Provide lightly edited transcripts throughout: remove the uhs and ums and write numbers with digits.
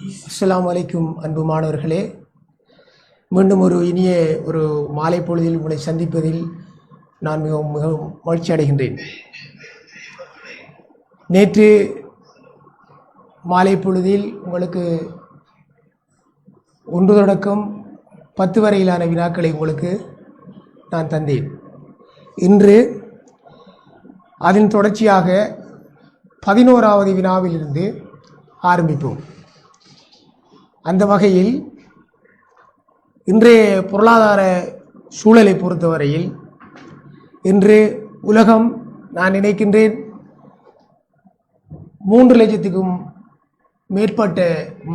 அஸ்ஸலாமு அலைக்கும் அன்பு மாணவர்களே, மீண்டும் ஒரு இனிய ஒரு மாலை பொழுதில் உங்களை சந்திப்பதில் நான் மிகவும் மகிழ்ச்சி அடைகின்றேன். நேற்று மாலை பொழுதில் உங்களுக்கு 1 தொடக்கம் 10 வரையிலான வினாக்களை உங்களுக்கு நான் தந்தேன். இன்று அதன் தொடர்ச்சியாக 11வது வினாவிலிருந்து ஆரம்பிப்போம். அந்த வகையில் இன்றைய பொருளாதார சூழலை பொறுத்தவரையில் இன்று உலகம் நான் நினைக்கின்றேன் 3 லட்சத்துக்கும் மேற்பட்ட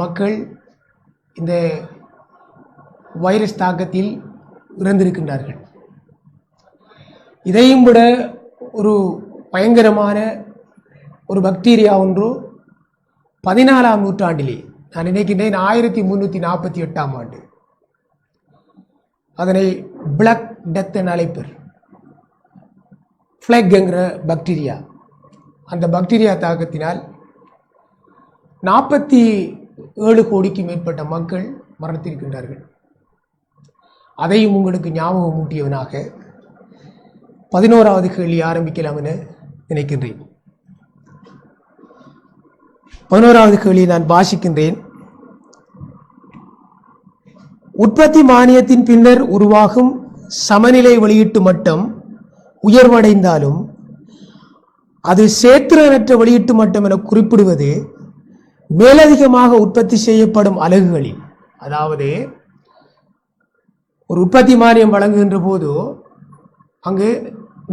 மக்கள் இந்த வைரஸ் தாக்கத்தில் இறந்திருக்கின்றார்கள். இதையும் விட ஒரு பயங்கரமான ஒரு பாக்டீரியா ஒன்று 14ஆம் நூற்றாண்டிலே, நான் நினைக்கின்றேன் 1348ஆம் ஆண்டு, அதனை பிளாக் டெத் என அழைப்பர். ஃப்ளேக் என்கிற பாக்டீரியா, அந்த பாக்டீரியா தாக்கத்தினால் 47 கோடிக்கு மேற்பட்ட மக்கள் மரணித்திருக்கின்றார்கள். அதையும் உங்களுக்கு ஞாபகம் ஊட்டியவனாக 11வது கேள்வி ஆரம்பிக்கலாம் என நினைக்கின்றேன். 11வது கேள்வியை நான் வாசிக்கின்றேன். உற்பத்தி மானியத்தின் பின்னர் உருவாகும் சமநிலை வெளியீட்டு மட்டம் உயர்வடைந்தாலும் அது சேத்திரனற்ற வெளியீட்டு மட்டம் என குறிப்பிடுவது மேலதிகமாக உற்பத்தி செய்யப்படும் அலகுகளில், அதாவது ஒரு உற்பத்தி மானியம் வழங்குகின்ற போது அங்கு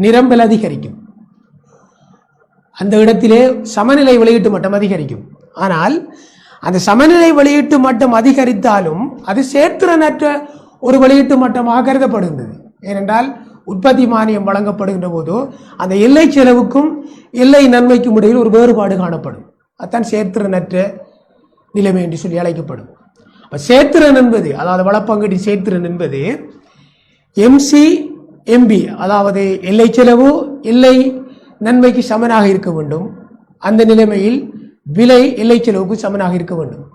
நிரம்பல் அதிகரிக்கும், அந்த இடத்திலே சமநிலை வெளியீட்டு மட்டம் அதிகரிக்கும். ஆனால் அந்த சமநிலை வெளியீட்டு மட்டம் அதிகரித்தாலும் அது சேர்த்திறனற்ற ஒரு வெளியீட்டு மட்டமாக கருதப்படுகின்றது. ஏனென்றால் உற்பத்தி மானியம் வழங்கப்படுகின்ற போது அந்த எல்லை செலவுக்கும் எல்லை நன்மைக்கும் இடையில் ஒரு வேறுபாடு காணப்படும். அதுதான் சேர்த்திறனற்ற நிலைமை என்று சொல்லி அழைக்கப்படும். சேர்த்திறன் என்பது, அதாவது வளப்பங்கீட்டின் சேர்த்திறன் என்பது MC/MB, அதாவது எல்லை செலவு எல்லை நன்மைக்கு சமனாக இருக்க வேண்டும். அந்த நிலைமையில் விலை எல்லை செலவுக்கு சமனாக இருக்க வேண்டும்.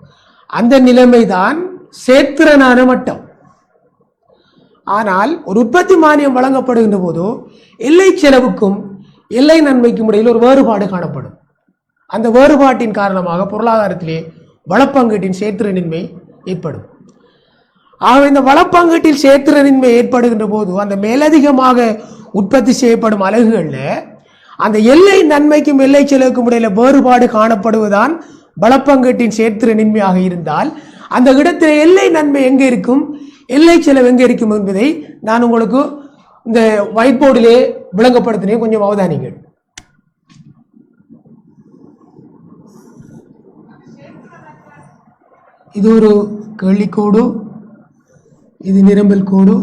அந்த நிலைமைதான் சேர்த்திறனான மட்டம். ஆனால் ஒரு உற்பத்தி மானியம் வழங்கப்படுகின்ற போது எல்லை செலவுக்கும் எல்லை நன்மைக்கும் இடையில் ஒரு வேறுபாடு காணப்படும். அந்த வேறுபாட்டின் காரணமாக பொருளாதாரத்திலே வளப்பங்கீட்டின் சேர்த்திறனின்மை ஏற்படும். ஆகவே இந்த வளப்பங்கீட்டில் சேர்த்திறனின்மை ஏற்படுகின்ற போது அந்த மேலதிகமாக உற்பத்தி செய்யப்படும் அலகுகளில் அந்த எல்லை நன்மைக்கும் எல்லை செலவுக்கும் இடையில வேறுபாடு காணப்படுவதுதான் வளப்பங்கீட்டின் சேர்த்திறனின்மையாக இருந்தால், அந்த இடத்தில் எல்லை நன்மை எங்கே இருக்கும், எல்லை செலவு எங்கே இருக்கும் என்பதை நான் உங்களுக்கு இந்த ஒயிட் போர்டிலே விளங்கப்படுத்தினேன். கொஞ்சம் அவதானிங்கள். இது ஒரு கேள்விக்கோடு, இது நிரம்பல் கோடு,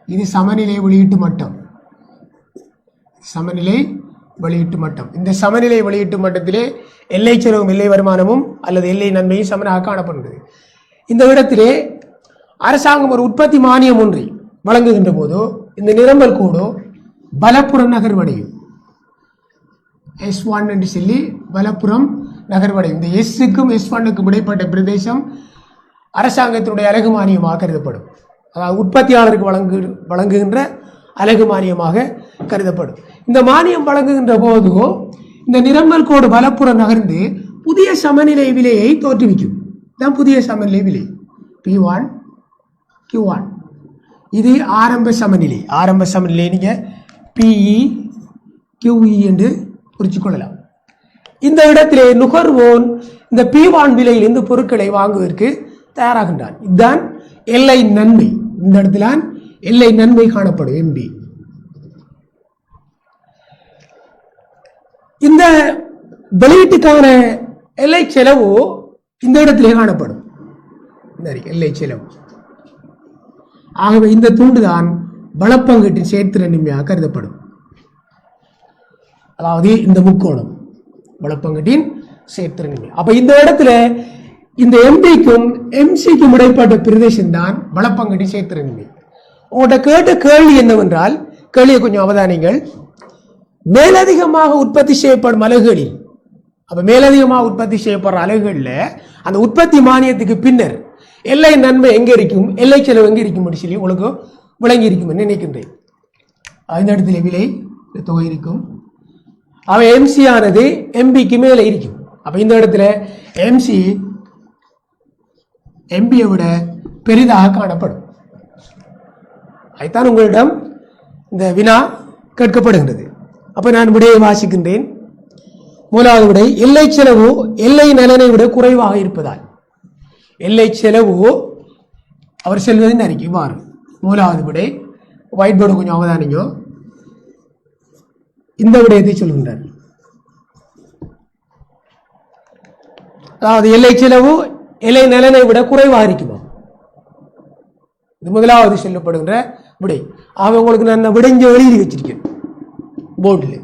இது சமநிலை வெளியீட்டு மட்டம். சமநிலை வெளியீட்டு மட்டம். இந்த சமநிலை வெளியீட்டு மட்டத்திலே எல்லை செலவும் எல்லை வருமானமும் அல்லது எல்லை நன்மையும் சமனாக காணப்படுகிறது. இந்த இடத்திலே அரசாங்கம் ஒரு உற்பத்தி மானியம் ஒன்றை வழங்குகின்ற போது இந்த நிரம்பல் கோடு பலப்புறம் நகர்வடையும். S1 என்று சொல்லி பலப்புறம் நகர்வடையும். இந்த S-க்கும் S1க்கும் இடைப்பட்ட பிரதேசம் அரசாங்கத்தினுடைய அலகு மானியமாக கருதப்படும். அதாவது உற்பத்தியாளருக்கு வழங்குகின்ற அலகு மானியமாக கருதப்படும். இந்த மானியம் வழங்குகின்ற போது இந்த நிரம்பல் கோடு பலப்புறம் நகர்ந்து புதிய சமநிலை விலையை தோற்றுவிக்கும். தான் புதிய சமநிலை விலை P1 Q1. இது ஆரம்ப சமநிலை. ஆரம்ப சமநிலை நீங்க PE QE என்று குறித்து கொள்ளலாம். இந்த இடத்திலே நுகர்வோன் இந்த P1 விலையில் இந்த பொருட்களை வாங்குவதற்கு தயாராகின்றான். இதுதான் எல்லை நன்மை. இந்த இடத்துல எல்லை நன்மை காணப்படும் MB. இந்த வெளியீட்டுக்கான எல்லை செலவு இந்த இடத்திலே காணப்படும், எல்லை செலவு. ஆகவே இந்த துண்டுதான் வளப்பங்கீட்டின் சேர்த்திறனின்மையாக கருதப்படும். அதாவது இந்த முக்கோணம் வளப்பங்கீட்டின் சேர்த்திறனின்மை. அப்ப இந்த இடத்துல இந்த MBக்கும் MC-க்கும் இடைப்பட்ட பிரதேசம் தான் வளப்பங்கீட்டின் சேர்த்திறனின்மை. உங்கள்கிட்ட கேட்ட கேள்வி என்னவென்றால், கேள்வியை கொஞ்சம் அவதானிங்கள். மேலதிகமாக உற்பத்தி செய்யப்படும் அலகுகளில் அப்ப மேலதிகமாக உற்பத்தி செய்யப்படுற அலகுகள்ல அந்த உற்பத்தி மானியத்துக்கு பின்னர் எல்லை நன்மை எங்க இருக்கும், எல்லை செலவு எங்க இருக்கும் சொல்லி உங்களுக்கு விளங்கி இருக்கும் நினைக்கின்றேன். இந்த இடத்துல விலை தொகை இருக்கும். அவ எம்சி ஆனது எம்பிக்கு மேல இருக்கும். அப்ப இந்த இடத்துல எம்சி எம்பியை விட பெரிதாக காணப்படும். அதுதான் உங்களிடம் இந்த வினா கேட்கப்படுகின்றது. அப்ப நான் விடையை வாசிக்கின்றேன். முதலாவது விடை, எல்லை செலவு எல்லை நலனை விட குறைவாக இருப்பதால். எல்லை செலவு அவர் செல்வதின் அறிக்கை மாறும். முதலாவது விடை, ஒயிட் போர்டு கொஞ்சம் அவதானிங்க. இந்த விடயத்தை சொல்கின்றார். அதாவது எல்லை செலவு எல்லை நலனை விட குறைவாக இருக்குமா, இது முதலாவது சொல்லப்படுகின்ற விடை. ஆக உங்களுக்கு நான் விடைஞ்ச எழுதி வச்சிருக்கேன் போர்டில்.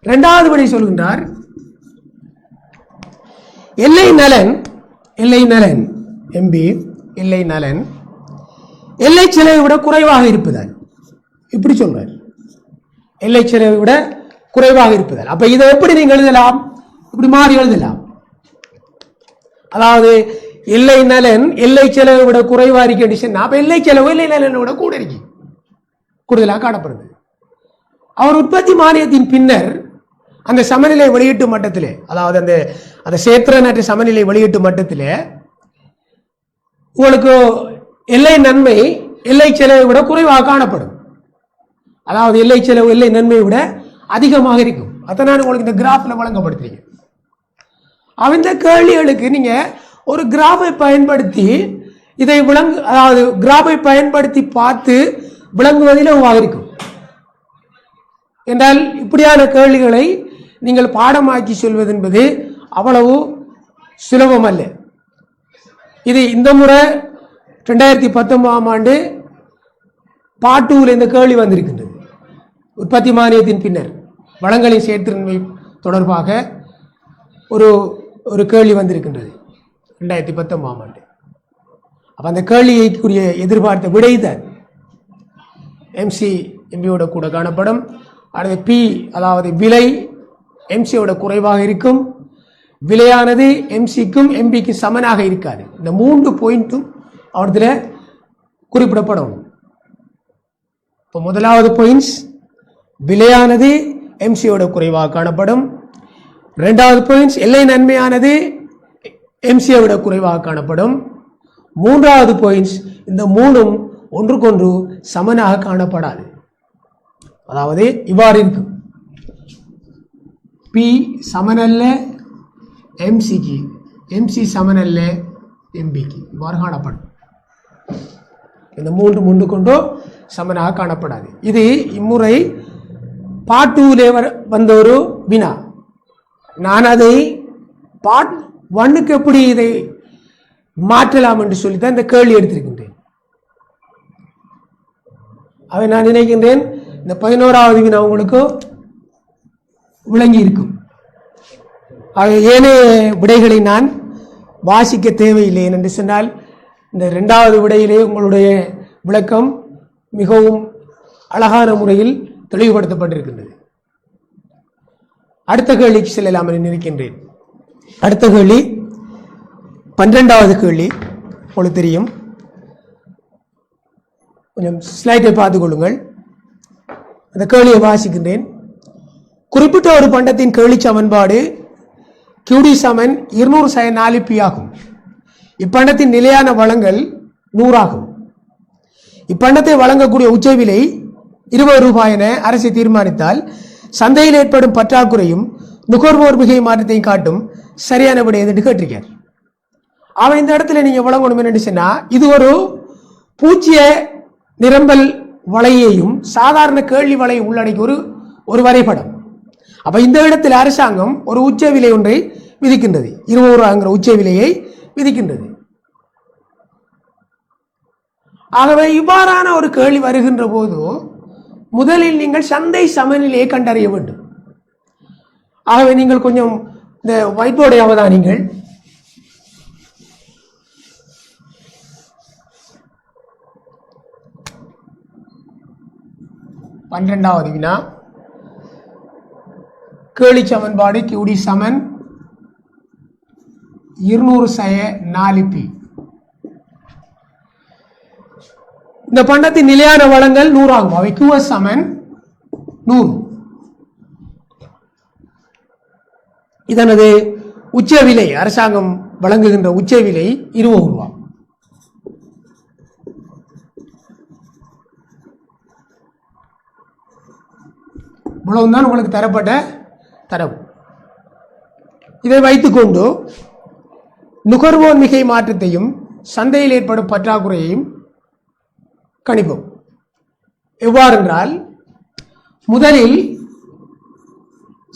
இரண்டாவது விடை சொல்கின்றார், எல்லை நலன் எம்பி எல்லை நலன் எல்லை செலவை விட குறைவாக இருப்பதால். இப்படி சொல்றார், எல்லை செலவை விட குறைவாக இருப்பதால். அப்ப இதை எப்படி நீங்க எழுதலாம், இப்படி மாறி எழுதலாம். அதாவது எல்லை நலன் எல்லை செலவை விட குறைவா இருக்கு. அப்ப எல்லை செலவு எல்லை நலனை விட கூட இருக்கு, கூடுதலாக காணப்படுது. அவர் உற்பத்தி மானியத்தின் பின்னர் அந்த சமநிலை வெளியீட்டு மட்டத்திலே, அதாவது அந்த சேத்திரனற்ற சமநிலை வெளியீட்டு மட்டத்திலே உங்களுக்கு எல்லை நன்மை எல்லை செலவை விட குறைவாக காணப்படும். அதாவது எல்லை செலவு எல்லை நன்மையை விட அதிகமாக இருக்கும். அதை நான் உங்களுக்கு இந்த கிராஃப்ல வழங்கப்படுத்துறீங்க. இந்த கேள்விகளுக்கு நீங்க ஒரு கிராஃபை பயன்படுத்தி இதை அதாவது கிராஃபை பயன்படுத்தி பார்த்து விளங்குவதில் இருக்கும் என்றால், இப்படியான கேள்விகளை நீங்கள் பாடமாக்கி சொல்வது என்பது அவ்வளவு சுலபம் அல்ல. இது இந்த முறை 2019ஆம் ஆண்டு பார்ட் 2 இந்த கேள்வி வந்திருக்கின்றது. உற்பத்தி மானியத்தின் பின்னர் வளங்களின் செயற்திறன்மை தொடர்பாக ஒரு கேள்வி வந்திருக்கின்றது 2019ஆம் ஆண்டு. அப்ப அந்த கேள்விக்குரிய எதிர்பார்த்த விடைதான் எம்சி எம்பியோட கூட காணப்படும். அடுத்து பி, அதாவது விலை எம்சியோட குறைவாக இருக்கும். விலையானது எம்சிக்கும் எம்பிக்கு சமனாக இருக்காது. இந்த 3 பாயிண்ட்டும் அவரதுல குறிப்பிடப்படணும். இப்போ முதலாவது பாயிண்ட்ஸ், விலையானது எம்சியோட குறைவாக காணப்படும். இரண்டாவது பாயிண்ட்ஸ், எல்லை நன்மையானது எம்சியை விட குறைவாக காணப்படும். மூன்றாவது பாயிண்ட்ஸ், இந்த 3ம் ஒன்றுக்கொன்று சமனாக காணப்படாது. அதாவது இவ்வாறு இருக்கும், பி சமனல்ல எம்சிக்கு, எம்சி சமனல்ல எம்பிக்கு, இவ்வாறு காணப்படும். இந்த 3 ஒன்று கொண்டோ சமனாக காணப்படாது. இது இம்முறை பார்ட் 2 வந்த ஒரு வினா. நான் அதை பார்ட் 1க்கு எப்படி இதை மாற்றலாம் என்று சொல்லித்தான் இந்த கேள்வி எடுத்திருக்கின்றேன். அவை நான் நினைக்கின்றேன் இந்த 11வது வினா உங்களுக்கு விளங்கி இருக்கும். ஏனைய விடைகளை நான் வாசிக்க தேவையில்லை என்று சொன்னால், இந்த 2வது விடையிலே உங்களுடைய விளக்கம் மிகவும் அழகான முறையில் தெளிவுபடுத்தப்பட்டிருக்கின்றது. அடுத்த கேள்விக்கு செல்லலாம் என்று நினைக்கின்றேன். அடுத்த கேள்வி 12வது கேள்வி. உங்களுக்கு தெரியும், கொஞ்சம் ஸ்லைட்டை பார்த்துக் கொள்ளுங்கள். அந்த கேள்வியை வாசிக்கின்றேன். குறிப்பிட்ட ஒரு பண்டத்தின் கேள்வி சமன்பாடு QD சமன் 200 π ஆகும். இப்பண்டத்தின் நிலையான வளங்கள் 100 ஆகும். இப்பண்டத்தை வழங்கக்கூடிய உச்ச விலை 20 ரூபாய் என அரசு தீர்மானித்தால் சந்தையில் ஏற்படும் பற்றாக்குறையும் நுகர்வோர் மிகை மாற்றத்தையும் காட்டும் சரியான விடை என்று கேட்டிருக்கார். அவன் இந்த இடத்துல நீங்க வழங்கணும் என்ன சொன்னா, இது ஒரு பூச்சிய நிரம்பல் வலையையும் சாதாரண கேள்வி வலையை உள்ளடக்கி ஒரு வரைபடம். அப்ப இந்த இடத்தில் அரசாங்கம் ஒரு உச்ச விலை ஒன்றை விதிக்கின்றது, 20 ரூபாய்ங்கிற உச்ச விலையை விதிக்கின்றது. ஆகவே இவ்வாறான ஒரு கேள்வி வருகின்ற போது முதலில் நீங்கள் சந்தை சமநிலையை கண்டறிய வேண்டும். ஆகவே நீங்கள் கொஞ்சம் இந்த ஒயிட் போர்டை அவதானிங்கள். பன்னிரண்டாவது வினா, கேலி சமன்பாடு QD சமன் 200/4p. இந்த பண்டத்தின் நிலையான வளங்கள் 100 ஆகும். அவை QS சமன் 100. இதனது உச்ச விலை, அரசாங்கம் வழங்குகின்ற உச்ச விலை 20 ரூபாய். இவ்வளவுதான் உங்களுக்கு தரப்பட்ட தரவு. இதை வைத்துக்கொண்டு நுகர்வோர் மிகை மாற்றத்தையும் சந்தையில் ஏற்படும் பற்றாக்குறையையும் கணிப்போம். எவ்வாறென்றால், முதலில்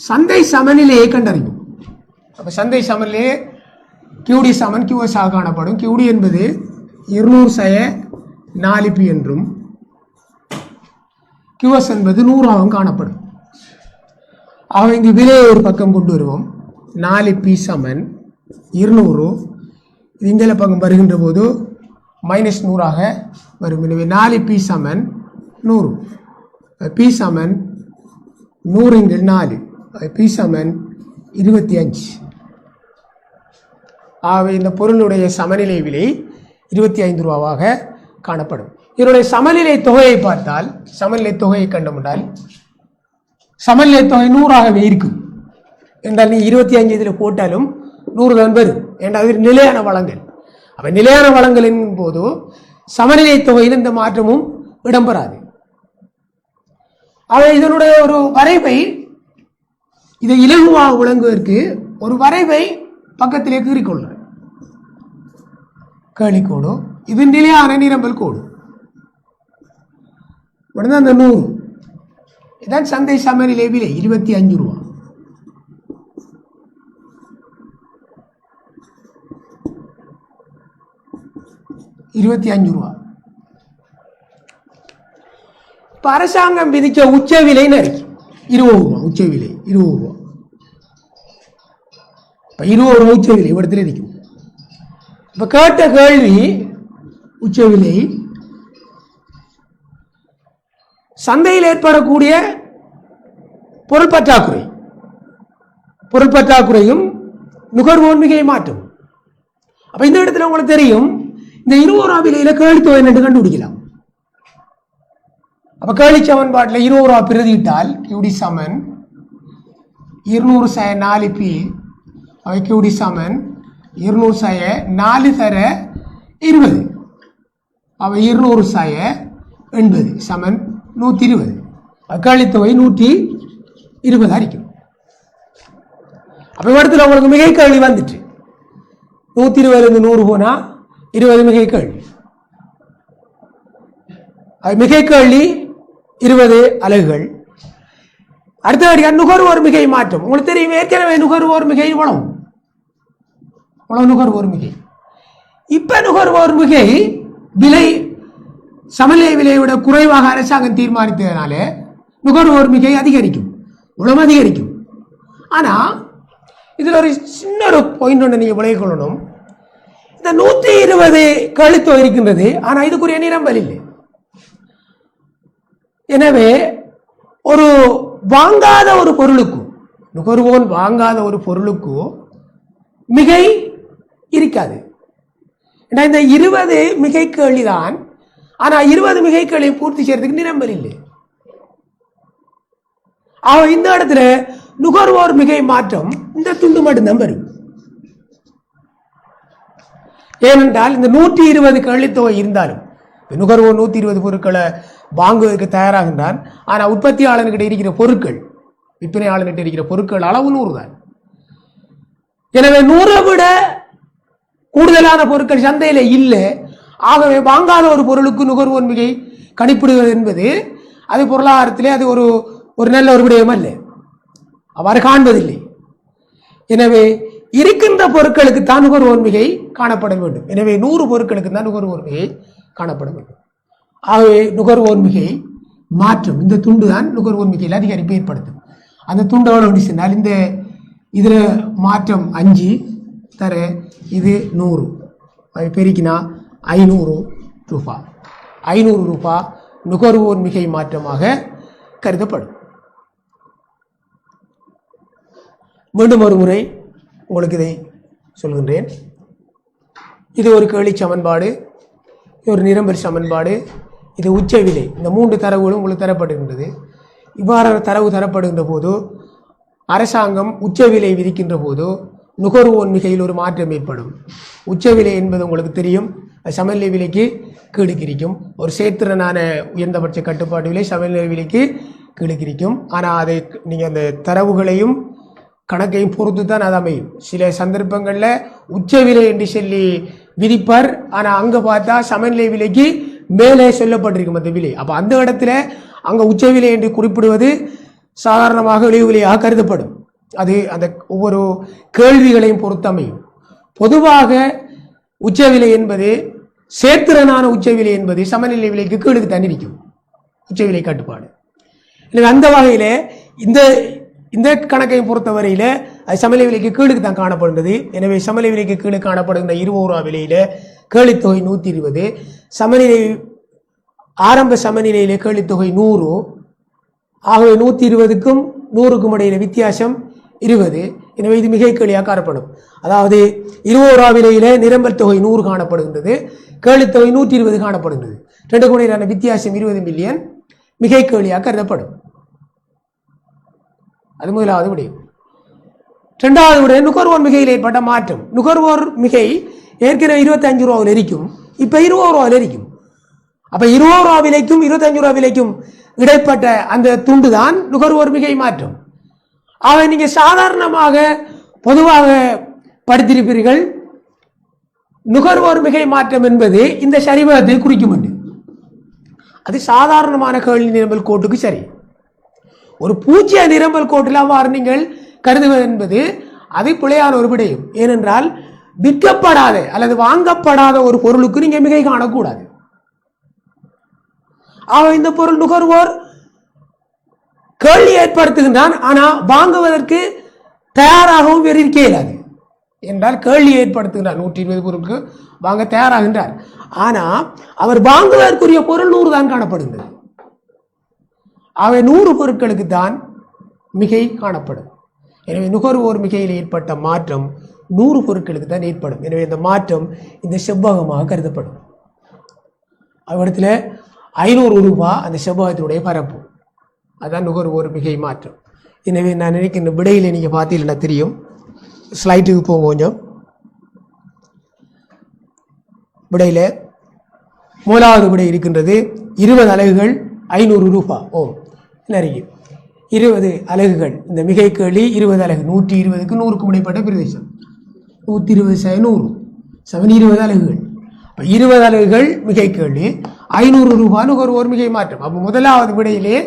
சந்தை சமநிலையை கண்டறிவோம். அப்ப சந்தை சமநிலையே QD சமன் QS ஆக காணப்படும். QD என்பது 200/4p என்றும் QS என்பது 100 ஆகவும் காணப்படும். ஆக இங்கு விலையை ஒரு பக்கம் கொண்டு வருவோம். 4p சமன் 200. இந்த பக்கம் வருகின்ற போது -100 ஆக வரும். எனவே 4p சமன் 100. p சமன் 100 × 4. p சமன் 25. ஆகவே இந்த பொருளுடைய சமநிலை விலை 25 ரூபாவாக காணப்படும். இதனுடைய சமநிலை தொகையை பார்த்தால், சமநிலை தொகையை கண்டோம்னால் சமநிலை தொகை 100 ஆகவே இருக்கும் என்றால் நீ 25 இதில் போட்டாலும் 100 தான் வரும். என்றால் அது நிலையான வளங்கள். அப்ப நிலையான வளங்களின் போது சமநிலை தொகையில் இந்த மாற்றமும் இடம்பெறாது. அவை இதனுடைய ஒரு வரைவை, இதை இலகுவாக விளங்குவதற்கு ஒரு வரைவை பக்கத்திலே கீறிக்கொள்ளும். கேளிக்கோடு, இது நிலையான நிரம்பல் கோடு. உடனே அந்த 100 இதான் சந்தை சமநிலை விலை 25 ரூபாய். ரூபாய். இப்ப அரசாங்கம் விதிச்ச உச்ச விலை இருக்கு 20 ரூபாய். உச்ச விலை 20 ரூபாய். இப்ப 20 ரூபாய் உச்ச விலை இடத்துல இருக்கும். இப்ப கேட்ட கேள்வி, உச்ச விலை சந்தையில் ஏற்படக்கூடிய பொருள் பற்றாக்குறையும் நுகர்வோர் மிகை மாற்றும். அப்ப இந்த இடத்துல உங்களுக்கு தெரியும், இந்த 20 ரூபாய் விலையில கேள்வி தொகை என்று கண்டுபிடிக்கலாம். அப்ப கேள்வி சமன்பாட்டில் 20 ரூபாய் பிரதியிட்டால் QD சமன் 200/4p. அவை QD சமன் 200/4 அவை 200/80 சமன் 120. கேள்வி தொகை 120 அடிக்கும். அப்ப இடத்துல உங்களுக்கு மிகை கேள்வி வந்துட்டு 120 100 போனா 20 மிகை கேள்வி. மிகை கேள்வி 20 அலகுகள். அடுத்தபடியாக நுகர்வோர் மிகை மாற்றம். உங்களுக்கு தெரியும், ஏற்கனவே நுகர்வோர் மிகை இவ்வளவு நுகர்வோர் மிகை. இப்ப நுகர்வோர் மிகை விலை சமநிலை விலையை விட குறைவாக அரசாங்கம் தீர்மானித்ததனால நுகர்வோர் மிகை அதிகரிக்கும், உளம் அதிகரிக்கும். ஆனா இதுல ஒரு சின்ன ஒரு பாயிண்ட் ஒன்று நீங்க விளங்கிக் கொள்ளணும். இந்த 120 கழித்தொகை இருக்கின்றது, ஆனா இதுக்குரிய நிரம்பல் இல்லை. எனவே ஒரு வாங்காத ஒரு பொருளுக்கு, நுகர்வோன் வாங்காத ஒரு பொருளுக்கு மிகை இருக்காது. இந்த 20 மிகை கேள்விதான், ஆனா 20 மிகை கேள்வி பூர்த்தி செய்யறதுக்கு நிரம்பல் இல்லை. இந்த இடத்துல நுகர்வோர் மிகை மாற்றம் இந்த துண்டு மட்டும்தான் வரும். ஏனென்றால் இந்த 120 கேள்வித்தொகை இருந்தாலும் நுகர்வோர் 120 பொருட்களை வாங்குவதற்கு தயாராகின்றான். ஆனா உற்பத்தியாளர்கிட்ட இருக்கிற பொருட்கள், விற்பனையாளர்கிட்ட இருக்கிற பொருட்கள் அளவு 100 தான். எனவே 100 விட கூடுதலான பொருட்கள் சந்தையில இல்லை. ஆகவே வாங்காத ஒரு பொருளுக்கு நுகர்வோர் மிகை கணிப்பிடுவது என்பது அது பொருளாதாரத்திலே அது ஒரு நல்ல ஒரு விடயம் அல்ல, அவ்வாறு காண்பதில்லை. எனவே இருக்கின்ற பொருட்களுக்கு தான் நுகர்வோர் மிகை காணப்பட வேண்டும். எனவே 100 பொருட்களுக்கு தான் நுகர்வோர் மிகை காணப்பட வேண்டும். ஆகவே நுகர்வோர் மிகை மாற்றம் இந்த துண்டு தான் நுகர்வோர் மிகையில் அதிகரிப்பு ஏற்படுத்தும். அந்த துண்டு எவ்வளவு சொன்னால், இந்த இதுல மாற்றம் 5 தர இது 100 பெருக்கினா 500 ரூபாய். 500 ரூபாய் நுகர்வோர் மிகை மாற்றமாக கருதப்படும். மீண்டும் ஒரு முறை உங்களுக்கு இதை சொல்கின்றேன். இது ஒரு கேள்வி சமன்பாடு, ஒரு நிரம்பல் சமன்பாடு, இது உச்ச விலை. இந்த 3 தரவுகளும் உங்களுக்கு தரப்படுகின்றது. இவ்வாறான தரவு தரப்படுகின்ற போது அரசாங்கம் உச்ச விலை விதிக்கின்ற போது நுகர்வோர் மிகையில் ஒரு மாற்றம் ஏற்படும். உச்ச விலை என்பது உங்களுக்கு தெரியும், சமநிலை விலைக்கு கீழ்கிரிக்கும். ஒரு சேத்திரனான உயர்ந்தபட்ச கட்டுப்பாட்டு விலை சமநிலை விலைக்கு கீழ்கிரிக்கும். ஆனால் அதை நீங்கள் அந்த தரவுகளையும் கணக்கையும் பொறுத்து தான் அது அமையும். சில சந்தர்ப்பங்களில் உச்ச விலை என்று சொல்லி விதிப்பார், ஆனால் அங்கே பார்த்தா சமநிலை விலைக்கு மேலே சொல்லப்பட்டிருக்கும் அந்த விலை. அப்போ அந்த இடத்துல அங்கே உச்ச விலை என்று குறிப்பிடுவது சாதாரணமாக இழிவு விலையாக கருதப்படும். அது அந்த ஒவ்வொரு கேள்விகளையும் பொறுத்து அமையும். பொதுவாக உச்ச விலை என்பது சேத்திரனான உச்ச விலை என்பது சமநிலை விலைக்கு கீழுக்கு தான் இருக்கும் உச்ச விலை கட்டுப்பாடு. எனவே அந்த வகையில் இந்த கணக்கை பொறுத்தவரையில் அது சமநிலை விலைக்கு கீழுக்கு தான் காணப்படுகிறது. எனவே சமநிலை விலைக்கு கீழே காணப்படுகின்ற 20 ரூபா விலையில் கேள்வித்தொகை 120, சமநிலை ஆரம்ப சமநிலையில் கேள்வித்தொகை 100. ஆகவே 120க்கும் 100க்கும் இடையில வித்தியாசம் 20. எனவே இது மிகை கேள்வியாக காணப்படும். அதாவது 20 ரூபா விலையில நிரம்பல் தொகை 100 காணப்படுகின்றது, கேள்வித்தொகை 120 காணப்படுகின்றது. 2 இடையிலான வித்தியாசம் 20 மில்லியன் மிகை கேள்வியாக கருதப்படும். அது முதலாவது விடயம். 2வது விடயம் நுகர்வோர் மிகையில் ஏற்பட்ட மாற்றம். நுகர்வோர் மிகை ஏற்கனவே 25 ரூபாவில் இருக்கும், இப்போ 20 ரூபாவில் இருக்கும். அப்ப 20 ரூபா விலைக்கும் 25 ரூபா விலைக்கும் இடைப்பட்ட அந்த துண்டு தான் நுகர்வோர் மிகை மாற்றம். ஆக நீங்க சாதாரணமாக பொதுவாக படித்திருப்பீர்கள், நுகர்வோர் மிகை மாற்றம் என்பது இந்த சரிவகத்தை குறிக்கும் என்று. அது சாதாரணமான கேள்வி நிரம்பல் கோட்டுக்கு சரி. ஒரு பூஜ்ய நிரம்பல் கோட்டில் அவ்வாறு நீங்கள் கருதுவது என்பது அது பிழையான ஒரு விடயம். ஏனென்றால் விற்கப்படாத அல்லது வாங்கப்படாத ஒரு பொருளுக்கு நீங்க மிகை காணக்கூடாது. ஆக இந்த பொருள் நுகர்வோர் கேள்வி ஏற்படுத்துகின்றான், ஆனா வாங்குவதற்கு தயாராகவும் இருக்க இயலாது என்றால் கேள்வி ஏற்படுத்துகின்றார். 120 பொருளுக்கு வாங்க தயாராகின்றார், ஆனா அவர் வாங்குவதற்குரிய பொருள் 100 தான் காணப்படுகின்றது. அவை 100 பொருட்களுக்கு தான் மிகை காணப்படும். எனவே நுகர்வோர் மிகையில் ஏற்பட்ட மாற்றம் 100 பொருட்களுக்கு தான் ஏற்படும். எனவே இந்த மாற்றம் இந்த செவ்வகமாக கருதப்படும். அவ்விடத்தில் 500 ரூபாய் அந்த செவ்வகத்தினுடைய பரப்பு, அதுதான் நுகர்வோர் மிகை மாற்றம். எனவே நான் நினைக்கின்ற விடையில் நீங்கள் பார்த்தீங்கன்னா தெரியும். ஸ்லைட்டுக்கு போங்க கொஞ்சம். விடையில் முதலாவது விடை இருக்கின்றது 20 அலகுகள் 500 ரூபாய். நிறைய 20 அலகுகள். இந்த மிகை கேள்வி 20 அலகு, 120க்கு 100க்கும் இடைப்பட்ட பிரதேசம். 120 100 20 அலகுகள். 20 அலகுகள் மிகை கேள்வி, 500 ரூபாய் நுகர்வோர் மிகை மாற்றம். அப்போ முதலாவது விடையிலே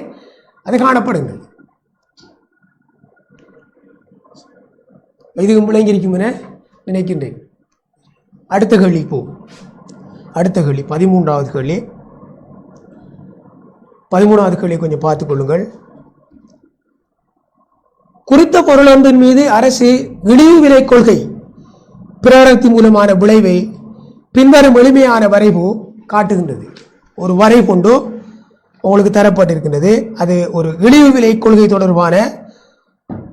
அது காணப்படுகிறது. இதுக்கு விளங்கியிருக்கும் என நினைக்கின்றேன். அடுத்த கேள்வி போகும். அடுத்த கேள்வி 13வது கேள்வி. 13வது கேள்வியை கொஞ்சம் பார்த்துக் கொள்ளுங்கள். குறித்த பொருளொன்றின் மீது அரசு இழிவு விலை கொள்கை பிரகடனத்தின் மூலமான விளைவை பின்வரும் எளிமையான வரைவு காட்டுகின்றது. ஒரு வரை கொண்டு உங்களுக்கு தரப்பட்டிருக்கின்றது. அது ஒரு இழிவு விலை கொள்கை தொடர்பான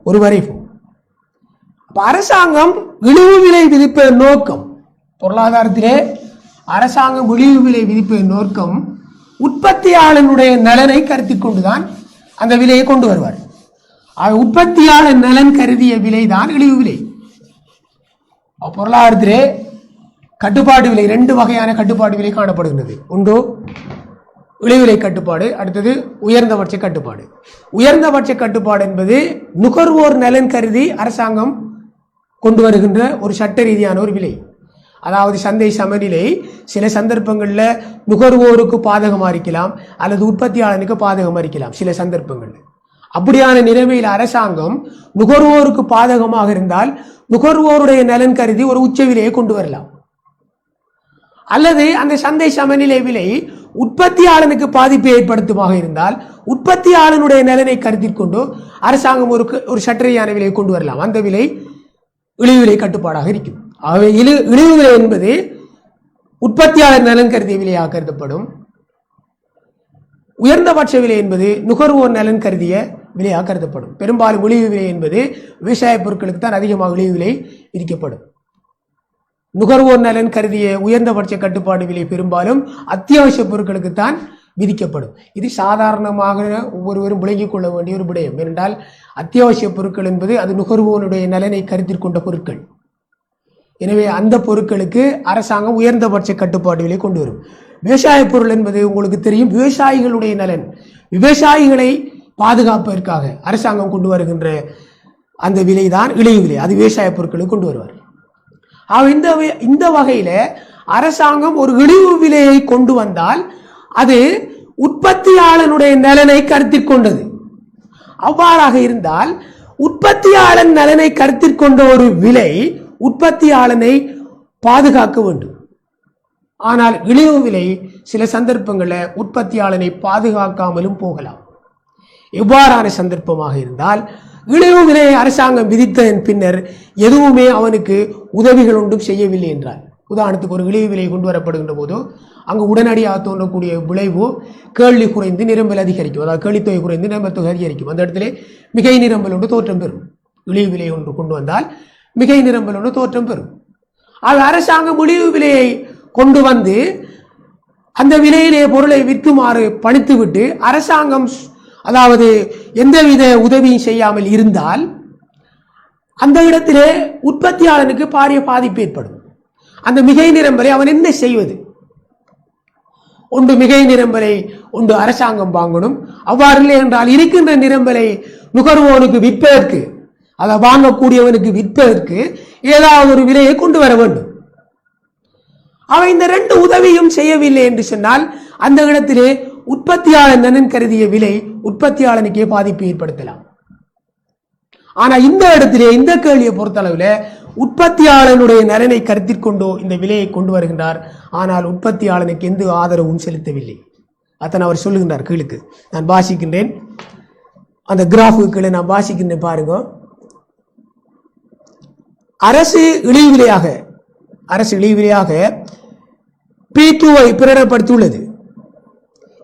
ஒரு வரைவு. அரசாங்கம் இழிவு விலை விதிப்பதன் நோக்கம், பொருளாதாரத்திலே அரசாங்கம் இழிவு விலை விதிப்பதன் நோக்கம் உற்பத்தியாளனுடைய நலனை கருத்தில் கொண்டுதான் அந்த விலையை கொண்டு வருவார். உற்பத்தியாளர் நலன் கருதிய விலை தான் இழிவு விலை. பொருளாதாரத்திலே கட்டுப்பாட்டு விலை 2 வகையான கட்டுப்பாட்டு விலை காணப்படுகின்றது. ஒன்று இழிவிலை கட்டுப்பாடு, அடுத்தது உயர்ந்தபட்ச கட்டுப்பாடு. உயர்ந்தபட்ச கட்டுப்பாடு என்பது நுகர்வோர் நலன் கருதி அரசாங்கம் கொண்டு வருகின்ற ஒரு சட்ட ரீதியான ஒரு விலை. அதாவது சந்தை சமநிலை சில சந்தர்ப்பங்களில் நுகர்வோருக்கு பாதகமாக இருக்கலாம், அல்லது உற்பத்தியாளனுக்கு பாதகமாக இருக்கலாம் சில சந்தர்ப்பங்களில். அப்படியான நிலைமையில் அரசாங்கம் நுகர்வோருக்கு பாதகமாக இருந்தால் நுகர்வோருடைய நலன் கருதி ஒரு உச்ச விலையை கொண்டு வரலாம். அல்லது அந்த சந்தை சமநிலை விலை உற்பத்தியாளனுக்கு பாதிப்பை ஏற்படுத்துமாக இருந்தால் உற்பத்தியாளனுடைய நலனை கருத்தில் கொண்டு அரசாங்கம் ஒரு சட்டரீதியான விலையை கொண்டு வரலாம். அந்த விலை இழிவு விலை கட்டுப்பாடாக இருக்கும். ஆகவே இழிவு விலை என்பது உற்பத்தியாளர் நலன் கருதிய விலையாக கருதப்படும். உயர்ந்தபட்ச விலை என்பது நுகர்வோர் நலன் கருதிய விலையாக கருதப்படும். பெரும்பாலும் இழிவு விலை என்பது விவசாய பொருட்களுக்கு தான் அதிகமாக இழிவு விலை விதிக்கப்படும். நுகர்வோர் நலன் கருதிய உயர்ந்தபட்ச கட்டுப்பாடு விலை பெரும்பாலும் அத்தியாவசிய பொருட்களுக்கு தான் விதிக்கப்படும். இது சாதாரணமாக ஒவ்வொருவரும் விளங்கிக் கொள்ள வேண்டிய ஒரு விடயம். ஏனென்றால் அத்தியாவசிய பொருட்கள் என்பது அது நுகர்வோனுடைய நலனை கருத்தில் கொண்ட பொருட்கள். எனவே அந்த பொருட்களுக்கு அரசாங்கம் உயர்ந்தபட்ச கட்டுப்பாடு விலை கொண்டு வரும். விவசாய பொருள் என்பது உங்களுக்கு தெரியும், விவசாயிகளுடைய நலன், விவசாயிகளை பாதுகாப்பதற்காக அரசாங்கம் கொண்டு வருகின்ற அந்த விலை தான் இழிவு விலை. அது விவசாய பொருட்களுக்கு கொண்டு வருவார். இந்த வகையில அரசாங்கம் ஒரு இழிவு விலையை கொண்டு வந்தால் அது உற்பத்தியாளனுடைய நலனை கருத்தில் கொண்டது. அவ்வாறாக இருந்தால் உற்பத்தியாளன் நலனை கருத்தில் கொண்ட ஒரு விலை உற்பத்தியாளனை பாதுகாக்க வேண்டும். ஆனால் இழிவு விலை சில சந்தர்ப்பங்களில் உற்பத்தியாளனை பாதுகாக்காமலும் போகலாம். எவ்வாறான சந்தர்ப்பமாக இருந்தால் இழிவு விலையை அரசாங்கம் விதித்ததன் பின்னர் எதுவுமே அவனுக்கு உதவிகள் ஒன்றும் செய்யவில்லை என்றால், உதாரணத்துக்கு ஒரு இழிவு விலை கொண்டு வரப்படுகின்ற போது அங்கு உடனடியாக தோன்றக்கூடிய விளைவு கேள்வி குறைந்து நிரம்பல் அதிகரிக்கும். அதாவது கேள்வித்தொகை குறைந்து நிரம்பல் தொகை அதிகரிக்கும். அந்த இடத்துல மிகை நிரம்பல் ஒன்று தோற்றம் பெறும். இழிவு விலை ஒன்று கொண்டு வந்தால் மிகை நிரம்பல் ஒன்று தோற்றம் பெறும். அது அரசாங்கம் இழிவு விலையை கொண்டு வந்து அந்த விலையிலே பொருளை விற்குமாறு பணித்துவிட்டு அரசாங்கம் அதாவது எந்தவித உதவியும் செய்யாமல் இருந்தால் அந்த இடத்திலே உற்பத்தியாளனுக்கு பாரிய பாதிப்பு ஏற்படும். அந்த மிகை நிரம்பலை அவன் என்ன செய்வது? ஒன்று மிகை நிரம்பலை ஒன்று அரசாங்கம் வாங்கணும். அவ்வாறு இல்லை என்றால் இருக்கின்ற நிரம்பலை நுகர்வோனுக்கு விற்பதற்கு, அதை வாங்கக்கூடியவனுக்கு விற்பதற்கு ஏதாவது ஒரு விலையை கொண்டு வர வேண்டும். அவன் இந்த ரெண்டு உதவியும் செய்யவில்லை என்று சொன்னால் அந்த இடத்திலே உற்பத்தியாளன் நலன் கருதிய விலை உற்பத்தியாளனுக்கே பாதிப்பு ஏற்படுத்தலாம். ஆனா இந்த இடத்திலே இந்த கேள்வியை பொறுத்தளவில் உற்பத்தியாளனுடைய நலனை கருத்தில் கொண்டோ இந்த விலையை கொண்டு வருகின்றார். ஆனால் உற்பத்தியாளனுக்கு எந்த ஆதரவும் செலுத்தவில்லை. அத்தனை அவர் சொல்லுகின்றார். கீழுக்கு நான் வாசிக்கின்றேன், அந்த கிராஃபுக்கு கீழே நான் வாசிக்கின்றேன் பாருங்க. அரசு இழிவு விலையாக P2-ஐ பிரகடனப்படுத்தியுள்ளது.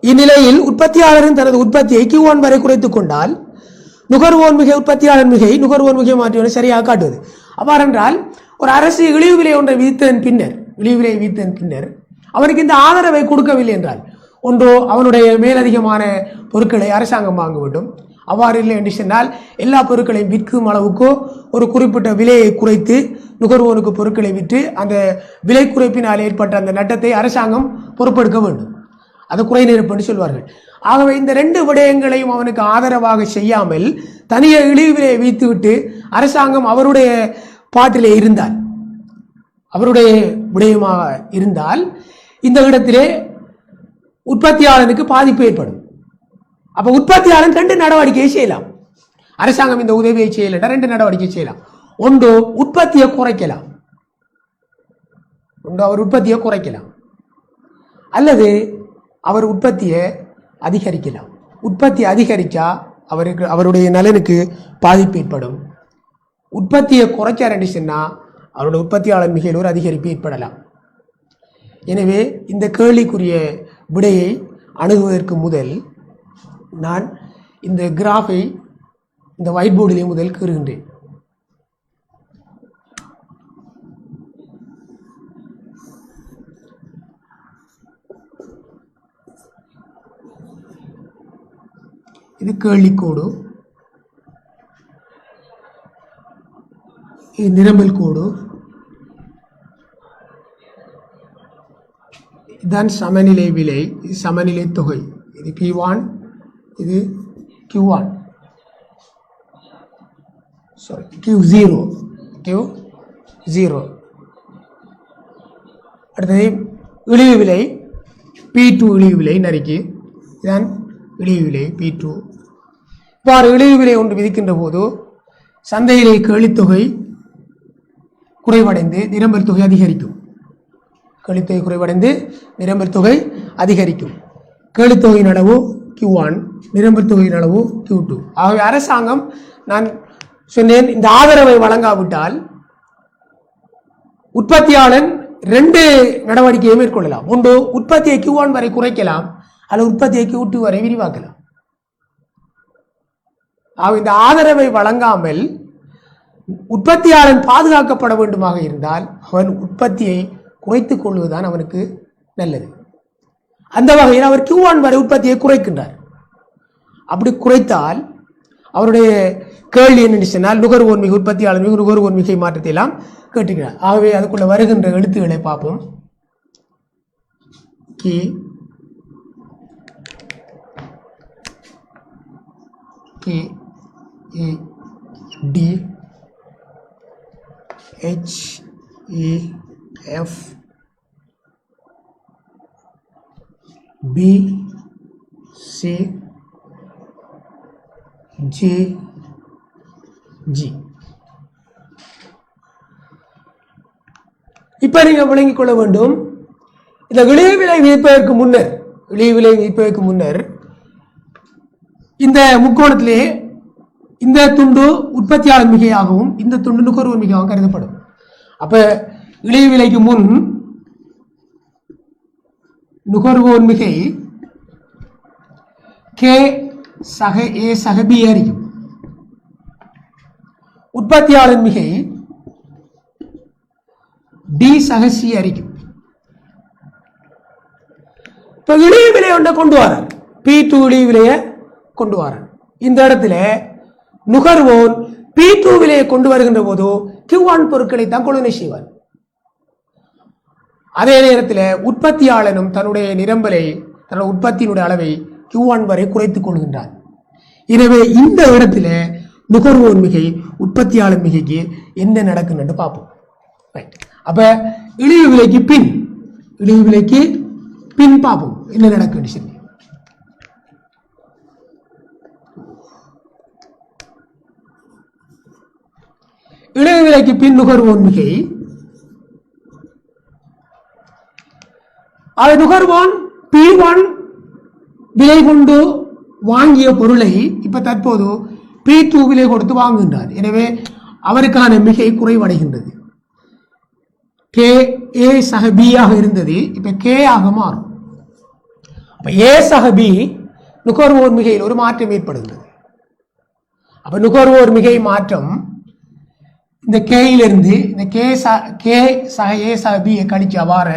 இந்நிலையில் உற்பத்தியாளரின் தனது உற்பத்தியை Q1 வரை குறைத்துக் கொண்டால் நுகர்வோர் மிகை உற்பத்தியாளர் மிகை நுகர்வோர் மிகை மாற்றியவனை சரியாக காட்டுவது. அவ்வாறென்றால் ஒரு அரசு இழிவு விலை ஒன்றை விதித்ததன் பின்னர் அவனுக்கு இந்த ஆதரவை கொடுக்கவில்லை என்றால், ஒன்றோ அவனுடைய மேலதிகமான பொருட்களை அரசாங்கம் வாங்க வேண்டும். அவ்வாறு இல்லை என்று சொன்னால் எல்லா பொருட்களையும் விற்கும் அளவுக்கோ ஒரு குறிப்பிட்ட விலையை குறைத்து நுகர்வோனுக்கு பொருட்களை விற்று அந்த விலை குறைப்பினால் ஏற்பட்ட அந்த நட்டத்தை அரசாங்கம் பொறுப்பெடுக்க வேண்டும். அது குறை நிரப்பு என்று சொல்வார்கள். ஆகவே இந்த ரெண்டு விடயங்களையும் அவனுக்கு ஆதரவாக செய்யாமல் தனிய இழிவு விலையை வைத்துவிட்டு அரசாங்கம் அவருடைய பாட்டிலே இருந்தால், அவருடைய விடயமாக இருந்தால் இந்த இடத்திலே உற்பத்தியாளனுக்கு பாதிப்பு ஏற்படும். அப்ப உற்பத்தியாளன் ரெண்டு நடவடிக்கையை செய்யலாம். அரசாங்கம் இந்த உதவியை செய்யல, ரெண்டு நடவடிக்கை செய்யலாம். ஒன்று உற்பத்தியை குறைக்கலாம், அவர் உற்பத்தியை குறைக்கலாம், அல்லது அவர் உற்பத்தியை அதிகரிக்கலாம். உற்பத்தி அதிகரிச்சா அவருடைய நலனுக்கு பாதிப்பு ஏற்படும். உற்பத்தியை குறைச்சார் சொன்னா அவருடைய உற்பத்தியாளர் மிகையில் ஒரு அதிகரிப்பு ஏற்படலாம். எனவே இந்த கேள்விக்குரிய விடையை அணுகுவதற்கு முதல் நான் இந்த கிராஃபை இந்த ஒயிட் போர்டிலே முதல் கூறுகின்றேன். இது கேள்விக்கோடு, இது நிரம்பல் கோடு, இதுதான் சமநிலை விலை, இது சமநிலை தொகை, இது P1, இது Q1, சாரி Q0. அடுத்தது இழிவு விலை P2, இழிவு விலை நறுக்கி, இதுதான் இழிவு விலை P2. இவ்வாறு இழிவு விலை ஒன்று விதிக்கின்ற போது சந்தையிலே கேள்வித்தொகை குறைவடைந்து நிரம்பல் தொகை அதிகரிக்கும். கேள்வித்தொகை குறைவடைந்து நிரம்பல் தொகை அதிகரிக்கும். கேள்வித்தொகையின் அளவு Q1, நிரம்பல் தொகையின் அளவு Q2. ஆகவே அரசாங்கம், நான் சொன்னேன், இந்த ஆதரவை வழங்காவிட்டால் உற்பத்தியாளன் ரெண்டு நடவடிக்கையை மேற்கொள்ளலாம். ஒன்று உற்பத்தியை Q1 வரை குறைக்கலாம், அல்லது உற்பத்தியை Q2 வரை விரிவாக்கலாம். இந்த ஆதரவை வழங்காமல் உற்பத்தியாளன் பாதுகாக்கப்பட வேண்டுமாக இருந்தால் அவன் உற்பத்தியை குறைத்துக் கொள்வதுதான் அவனுக்கு நல்லது. அந்த வகையில் அவர் Q1 வரை உற்பத்தியை குறைக்கின்றார். அப்படி குறைத்தால் அவருடைய கேள்வி என்ன சொன்னால் நுகர்வோர் மிகை உற்பத்தியாளர் மிகு நுகர்வோர் மிகை மாற்றத்தை எல்லாம் கேட்டுக்கிறார். ஆகவே அதுக்குள்ள வருகின்ற எழுத்துக்களை பார்ப்போம். KAD HEF BC JG. இப்ப நீங்க விளங்கிக் கொள்ள வேண்டும், இந்த இழிவு விலை விதிப்பதற்கு முன்னர் இந்த முக்கோணத்திலே இந்த துண்டு உற்பத்தியாளர் மிகையாகவும் இந்த துண்டு நுகர்வோர் மிகையாகவும் கருதப்படும். அப்ப இழிவு விலைக்கு முன் நுகர்வோர் மிகை K சக A சக B ஆയിരിക്കും. உற்பத்தியாளர் மிகை D சக C ஆയിരിக்கும். இப்ப இழிவு விலை ஒன்றை கொண்டு வர P2 இழிவு விலையை கொண்டு வர இந்த இடத்துல நுகர்வோன் P2 விலையை கொண்டு வருகின்ற போது Q1 பொருட்களை தான் கொள்வனை செய்வார். அதே நேரத்தில் உற்பத்தியாளனும் தன்னுடைய நிரம்பலை தன்னுடைய உற்பத்தியினுடைய அளவை Q1 வரை குறைத்துக் கொள்கின்றார். எனவே இந்த இடத்துல நுகர்வோர் மிகை உற்பத்தியாளர் மிகைக்கு என்ன நடக்குன்னு பார்ப்போம். அப்ப இழிவு விலைக்கு பின் பார்ப்போம் என்ன நடக்குன்னு சொல்லி. இழிவு விலைக்கு பின் நுகர்வோர் மிகை அதை நுகர்வோன் P1 விலை கொண்டு வாங்கிய பொருளை இப்ப தற்போது P2 விலை கொடுத்து வாங்குகின்றார். எனவே அவருக்கான மிகை குறைவடைகின்றது. K A சக B ஆக இருந்தது இப்ப K ஆக மாறும். அப்ப A சக B நுகர்வோர் மிகையில் ஒரு மாற்றம் ஏற்படுகிறது. அப்ப நுகர்வோர் மிகை மாற்றம் இந்த K இலிருந்து இந்த K சக A சக B கழிச்சு அவ்வாற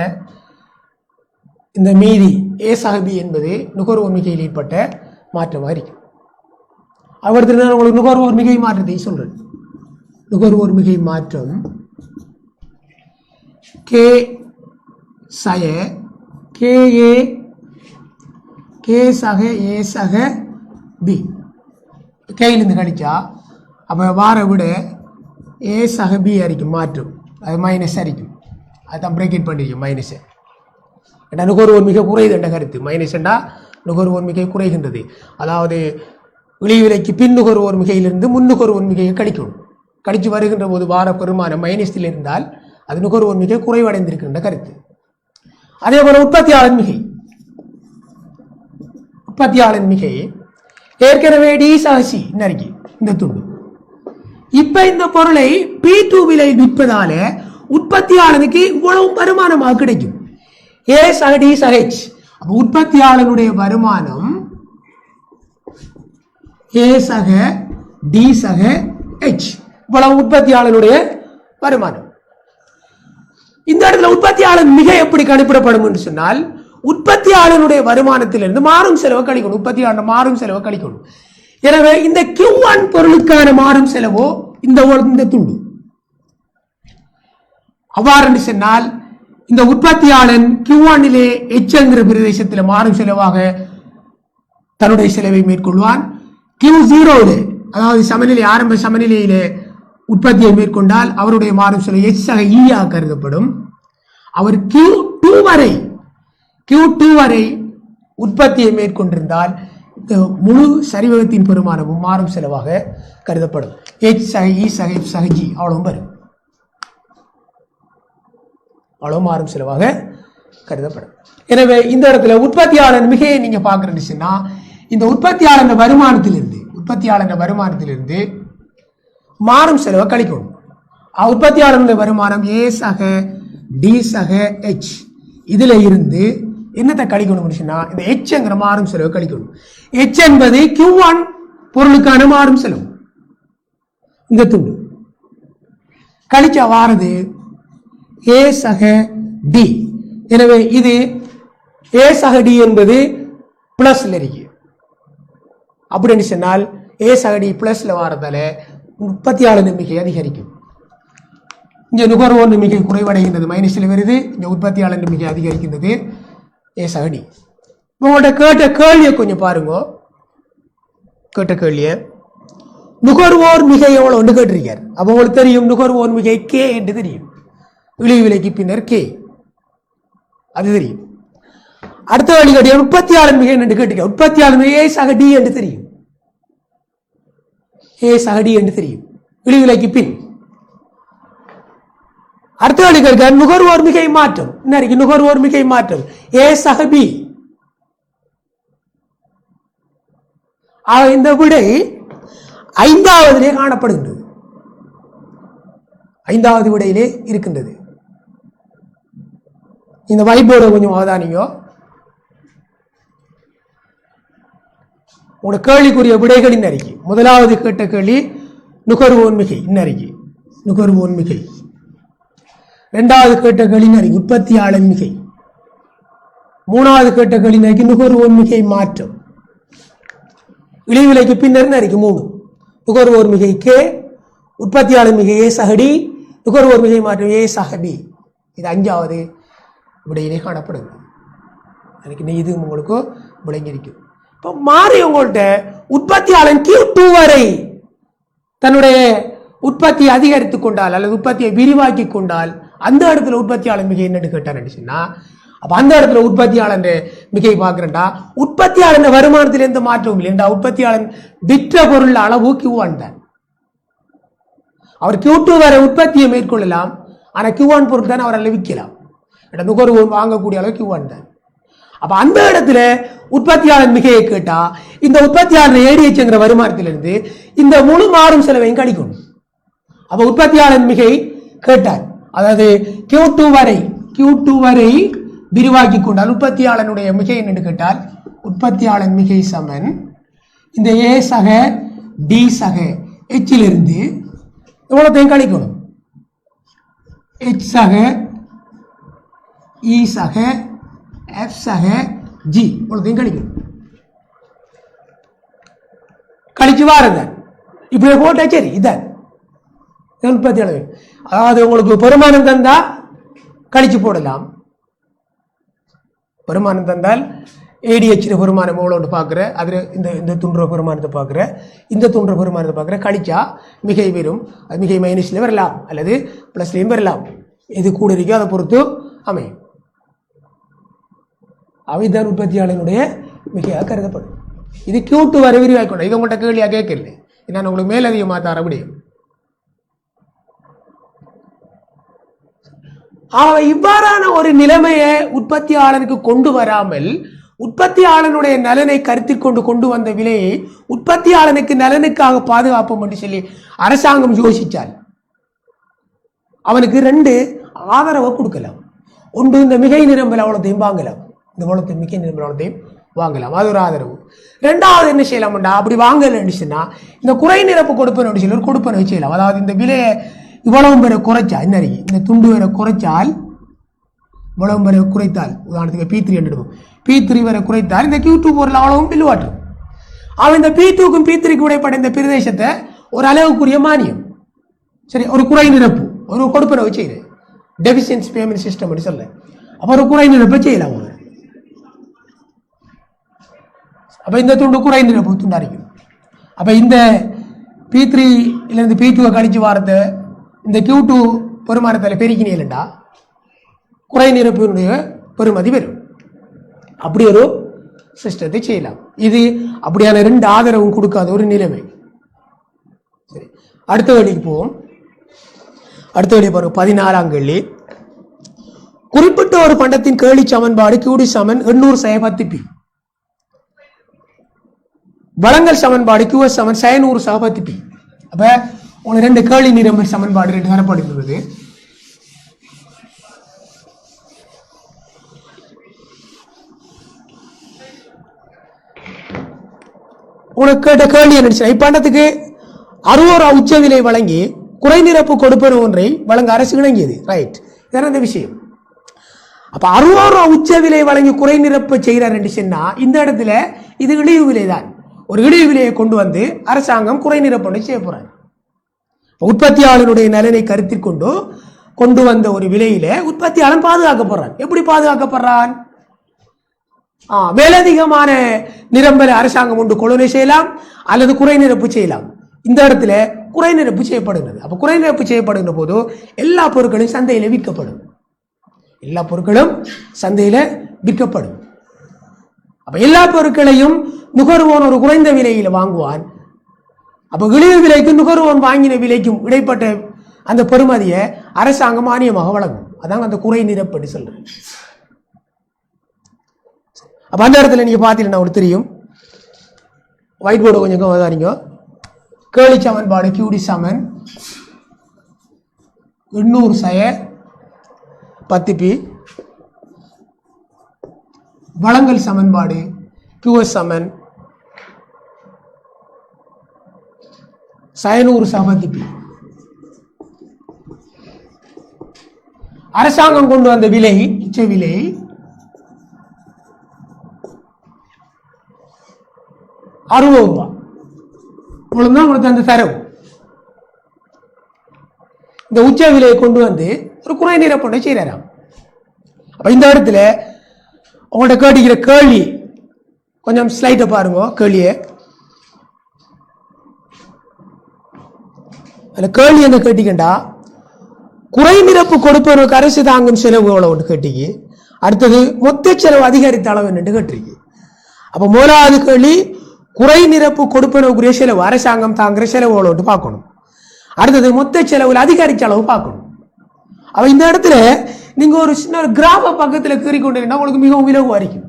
இந்த மீதி A சக B என்பது நுகர்வோர் மிகையில் ஏற்பட்ட மாற்றமாக இருக்கும். அடுத்து உங்களுக்கு நுகர்வோர் மிகை மாற்றத்தை சொல்றேன். நுகர்வோர் மிகை மாற்றம் K சக K சக A சக B கையிலிருந்து கழிச்சா அப்ப வார விட A சக B அரிக்கும் மாற்றும் அது மைனஸ் அரிக்கும். அதுதான் பிரேக்கெட் பண்ணிருக்கும் மைனஸ். நுகர்வோர் மிக குறையுது என்ற கருத்து மைனஸ் என்றா நுகர்வோர் மிகை குறைகின்றது. அதாவது இழிவு விலைக்கு பின் நுகர்வோர் மிகையிலிருந்து முன் நுகர்வோர் மிகையை கழிக்கணும். கழிச்சு வருகின்ற போது வார பெருமானம் மைனஸில் இருந்தால் அது நுகர்வோர் மிகை குறைவடைந்திருக்கின்ற கருத்து. அதே போல உற்பத்தியாளர் மிகை ஏற்கனவே D சக C நறுக்கி இந்த துண்டு. இப்ப இந்த பொருளை P2 விலை விற்பதால உற்பத்தியாளனுக்கு இவ்வளவு வருமானமாக கிடைக்கும். A சக D சக H. உற்பத்தியாளனுடைய வருமானம் A சக D சக H இவ்வளவு உற்பத்தியாளனுடைய வருமானம். இந்த இடத்துல உற்பத்தியாளர் மிக எப்படி கணிப்பிடப்படும் என்று சொன்னால் உற்பத்தியாளனுடைய வருமானத்திலிருந்து மாறும் செலவு கழிக்கணும். உற்பத்தியாளர் மாறும் செலவு கழிக்கணும். எனவே இந்த Q1 பொருளுக்கான மாறும் செலவோ இந்த துண்டு. அவ்வாறு சொன்னால் இந்த உற்பத்தியாளன் Q1 என்கிற பிரதேசத்தில் மாறும் செலவாக தன்னுடைய செலவை மேற்கொள்வான். Q0 அதாவது சமநிலை ஆரம்ப சமநிலையிலே உற்பத்தியை மேற்கொண்டால் அவருடைய மாறும் செலவு H சக E ஆக கருதப்படும். அவர் Q2 வரை உற்பத்தியை மேற்கொண்டிருந்தால் இந்த முழு சரிவகத்தின் பெருமானமும் மாறும் செலவாக கருதப்படும். H சக E சக F சக G அவ்வளவும் வரும். அவ்வளவு மாறும் செலவாக கருதப்படும். எனவே இந்த இடத்துல உற்பத்தியாளர் மிகையை நீங்க பாக்குறீங்கன்னா இந்த உற்பத்தியாளர் வருமானத்திலிருந்து மாறும் செலவை கழிக்கணும். உற்பத்தியாளருடைய வருமானம் A சக D சக H இதுல இருந்து என்னத்தை கழிக்கணும் இந்த H என்கிற மாறும் செலவை கழிக்கணும். H என்பது Q1 பொருளுக்கான மாறும் செலவு இந்த துண்டு கழிச்சா வாரது ஏ சக டி. எனவே இது ஏ சக டி என்பது பிளஸ்ல இருக்கு. அப்படின்னு சொன்னால் ஏ சக டி பிளஸ்ல வாரதால உற்பத்தியாளர் எண்ணிக்கை அதிகரிக்கும். இங்கே நுகர்வோர் எண்ணிக்கை குறைவடைகின்றது, மைனஸில் வருது. இங்கே உற்பத்தியாளர் எண்ணிக்கை அதிகரிக்கின்றது ஏ சக டி. உங்கள்கிட்ட கேட்ட கேள்வியை கொஞ்சம் பாருங்க. கேட்ட கேள்வியை நுகர்வோர் மிகை எவ்வளவு ஒன்று கேட்டிருக்கார். அப்போ உங்களுக்கு தெரியும் நுகர்வோர் மிகை கே என்று தெரியும். இழிவு விலைக்கு பின்னர் கே அது தெரியும். அடுத்த வழி கேட்டிய உற்பத்தியாளர் மிகை என்று கேட்டிருக்க. உற்பத்தியாளர் மிகை ஏ சக டி என்று தெரியும். ஏ சக டி என்று தெரியும் இழிவு விலைக்கு பின். அடுத்த வழி கேட்க நுகர்வோர் மிகை மாற்றம். இன்னைக்கு நுகர்வோர் மிகை மாற்றம் ஏ சக பி. இந்த விடை ஐந்தாவதிலே காணப்படுகின்றது. ஐந்தாவது விடையிலே இருக்கின்றது. இந்த வைப்போர்டை கொஞ்சம் அவதானிங்க. உங்களோட கேள்விக்குரிய விடைகளின் அறிக்கை. முதலாவது கேட்ட கேள்வி நுகர்வோர் மிகை இன்னறிக்கை, நுகர்வோர் மிகை. இரண்டாவது கேட்ட கேள்வியின் அறிக்கை உற்பத்தியாளர் மிகை. மூணாவது கேட்ட கேள்வியின் அறிக்கை நுகர்வோர் மிகை மாற்றம். இழிவு விலைக்கு பின்னர் அறிக்கை 3. நுகர்வோர் மிகை கே, உற்பத்தியாளர் மிகை ஏ சகடி, நுகர்வோர் மிகை மாற்றம் ஏ சகபி. இது அஞ்சாவது விடையிலே காணப்படுது. எனக்கு இது உங்களுக்கு விளங்கியிருக்கும். இப்போ மாறி உங்கள்கிட்ட உற்பத்தியாளன் Q2 வரை தன்னுடைய உற்பத்தியை அதிகரித்துக் கொண்டால் அல்லது உற்பத்தியை விரிவாக்கி கொண்டால் அந்த இடத்துல உற்பத்தியாளர் மிகை என்னன்னு கேட்டார் சொன்னா, அப்ப அந்த இடத்துல உற்பத்தியாளர் மிகை பார்க்கிறேன்டா உற்பத்தியாளர் வருமானத்தில் எந்த மாற்றமும் இல்லைண்டா. உற்பத்தியாளர் விற்ற பொருள் அளவு Q1 தான். அவர் Q2 வரை உற்பத்தியை மேற்கொள்ளலாம், ஆனா Q1 பொருள் தான் அவரால் விற்கலாம். நுகர்வோர் வாங்கக்கூடிய அளவு Q1 தான். அப்ப அந்த இடத்துல உற்பத்தியாளர் மிகையை கேட்டா இந்த உற்பத்தியாளர் ஏடிஎச்ங்கிற வருமானத்திலிருந்து இந்த முழு மாறும் செலவையும் கழிக்கணும். அப்ப உற்பத்தியாளர் மிகை கேட்டார், அதாவது Q2 வரை விரிவாக்கி கொண்டால் உற்பத்தியாளனுடைய மிகை என்று கேட்டால் உற்பத்தியாளர் மிகை சமன் இந்த ஏ சக டி சக எச்சிலிருந்து எவ்வளோத்தையும் கழிக்கணும். எச் சக இ சக எஃப் சக ஜி இவ்வளோத்தையும் கழிக்கணும். கழிச்சு வாருங்க. இப்படி போட்டா சரி இதான் உற்பத்தியாளர். அதாவது உங்களுக்கு பெருமானம் தந்தா கழிச்சு போடலாம். பெருமானம் தந்தால் ஏடிஹெச் பெருமானம் எவ்வளோன்னு பார்க்குற, அதில் இந்த துன்ற பெருமானத்தை பார்க்குற, இந்த துன்ற பெருமானத்தை பார்க்குற, கழிச்சா மிகை வரும். அது மிகை மைனஸ்ல வரலாம் அல்லது பிளஸ்லையும் வரலாம். எது கூட இருக்கோ அதை பொறுத்து அமையும். அவைதான் உற்பத்தியாளனுடைய மிகையாக கருதப்படும். இது Q2 வரை விரிவாக்கணும். இது உங்கள்கிட்ட கேள்வியாக கேட்கல, நான் உங்களுக்கு மேலதிகமாக தர முடியும். இவ்வாறான ஒரு நிலைமையை உற்பத்தியாளருக்கு கொண்டு வராமல் உற்பத்தியாளனுடைய நலனை கருத்தில் கொண்டு வந்த விலையை உற்பத்தியாளனுக்கு நலனுக்காக பாதுகாப்போம் என்று சொல்லி அரசாங்கம் யோசிச்சால் அவனுக்கு 2 ஆதரவை கொடுக்கலாம். ஒன்று, இந்த மிகை நிரம்பல் அவ்வளோத்தையும் வாங்கலாம், இந்த அவ்வளோத்தையும் மிகை நிரம்பல் அவ்வளோத்தையும் வாங்கலாம், அது ஒரு ஆதரவு. 2வது என்ன செய்யலாம்டா, அப்படி வாங்கலன்னு சொன்னா இந்த குறை நிரப்பு கொடுப்பேன்னு சொல்லி ஒரு கொடுப்பனை செய்யலாம். அதாவது இந்த விலையை இவ்வளவு பேரை குறைச்சா இன்னைக்கு இந்த துண்டு வரை குறைச்சால், இவ்வளவு பேரை குறைத்தால், உதாரணத்துக்கு P3 எடுப்போம், P3 வரை குறைத்தால் இந்த Q2 பொருள் அவ்வளவும் பில்லுவாட்டும். அவன் இந்த P2க்கும் P3க்கும் இடைப்பட்ட இந்த பிரதேசத்தை ஒரு அளவுக்குரிய மானியம், சரி, ஒரு குறை நிரப்பு, ஒரு கொடுப்பனை செய்யுது, டெபிஷியன்சி பேமெண்ட் சிஸ்டம் அப்படி சொல்ல. அப்போ ஒரு குறை நிரப்பை செய்யலாம். அப்போ இந்த துண்டு குறை நிரப்பு துண்டாரிக்கும். அப்போ இந்த P3 P2 கழிச்சு வாரத்தை இந்த Q2 பெருமானத்தில் பெருக்கினேன்டா குறை நிரப்பினுடைய பெருமதி வரும். அப்படி ஒரு சிஸ்டத்தை செய்யலாம். இது அப்படியான 2 ஆதரவும் கொடுக்காத ஒரு நிலைமை. சரி, அடுத்த வழிக்கு போவோம். அடுத்த வழி பாருங்க, 14ஆம் கேள்வி. குறிப்பிட்ட ஒரு பண்டத்தின் கேள்வி சமன்பாடு QD சமன் 800/10P. வழங்கல் சமன்பாடு QS சமன் 100/10P. அப்ப 2 கேள்வி நிரம்பல் சமன்பாடு 2 தரப்படுகிறது. உனக்கு கேட்ட கேள்வி என்ன, இப்பண்டத்துக்கு 60 ரூபா உச்ச விலை வழங்கி குறை நிரப்பு கொடுப்பது ஒன்றை வழங்க அரசு இணங்கியது. ரைட், இதான் அந்த விஷயம். அப்ப 60 ரூபா உச்ச விலை வழங்கி குறை நிரப்பு செய்கிறார் என்று சொன்னா இந்த இடத்துல இது இழிவு விலை தான். ஒரு இழிவு விலையை கொண்டு வந்து அரசாங்கம் குறை நிரப்பு செய்ய போறாங்க. உற்பத்தியாளருடைய நலனை கருத்தில் கொண்டு வந்த ஒரு விலையில உற்பத்தியாளன் பாதுகாக்கப்படுறான். எப்படி பாதுகாக்கப்படுறான்? மேலதிகமான நிரம்பலை அரசாங்கம் ஒன்று கொள்கை செய்யலாம் அல்லது குறை நிரப்பு செய்யலாம். இந்த இடத்துல குறை நிரப்பு செய்யப்படுகிறது. அப்ப குறை நிரப்பு செய்யப்படுகின்ற போது எல்லா பொருட்களும் சந்தையில விற்கப்படும். எல்லா பொருட்களும் சந்தையில விற்கப்படும். அப்ப எல்லா பொருட்களையும் நுகர்வோன் ஒரு குறைந்த விலையில வாங்குவான். அப்ப இழிவு விலைக்கும் நுகர்வோன் வாங்கின விலைக்கும் இடைப்பட்ட அந்த பெறுமதியை அரசாங்கம் மானியமாக வழங்கும். அதான் அந்த குறை நிரப்பு சொல்றேன். அப்ப அந்த இடத்துல நீங்க பாத்தீங்கன்னா ஒரு தெரியும், ஒயிட் போர்டு கொஞ்சம் அவதானிங்க. கேள்வி சமன்பாடு கியூடி சமன் 800 சய 10p. வழங்கல் சமன்பாடு QS சமன் 100 ச 10p. அரசாங்கம் கொண்டு வந்த விலை உச்ச விலை ₹60. இவ்வளவுதான் உங்களுக்கு அந்த தரவு. இந்த உச்ச விலையை கொண்டு வந்து ஒரு குறை நிரப்பு செய்யறாராம். அப்ப இந்த இடத்துல உங்கள்ட்ட கேட்டுக்கிற கேள்வி கொஞ்சம் ஸ்லைட்டை பாருங்க. கேள்வியை அந்த கேள்வி என்ன கேட்டீங்கண்டா, குறை நிரப்பு கொடுப்பவருக்கு அரசு தாங்கும் செலவு எவ்வளவு கேட்டீங்க. அடுத்தது மொத்த செலவு அதிகரித்த அளவு என்று கேட்டிருக்கு. அப்ப முதலாவது கேள்வி குறை நிரப்பு கொடுப்பனவுக்குரிய செலவு அரசாங்கம் தாங்குற செலவு எவ்வளவு பார்க்கணும். அடுத்தது மொத்த செலவுல அதிகரிச்ச அளவு பார்க்கணும். அவ இந்த இடத்துல நீங்க ஒரு சின்ன கிராஃப பக்கத்துல கீறி கொண்டீங்கன்னா உங்களுக்கு மிகவும் இலகுவா இருக்கும்.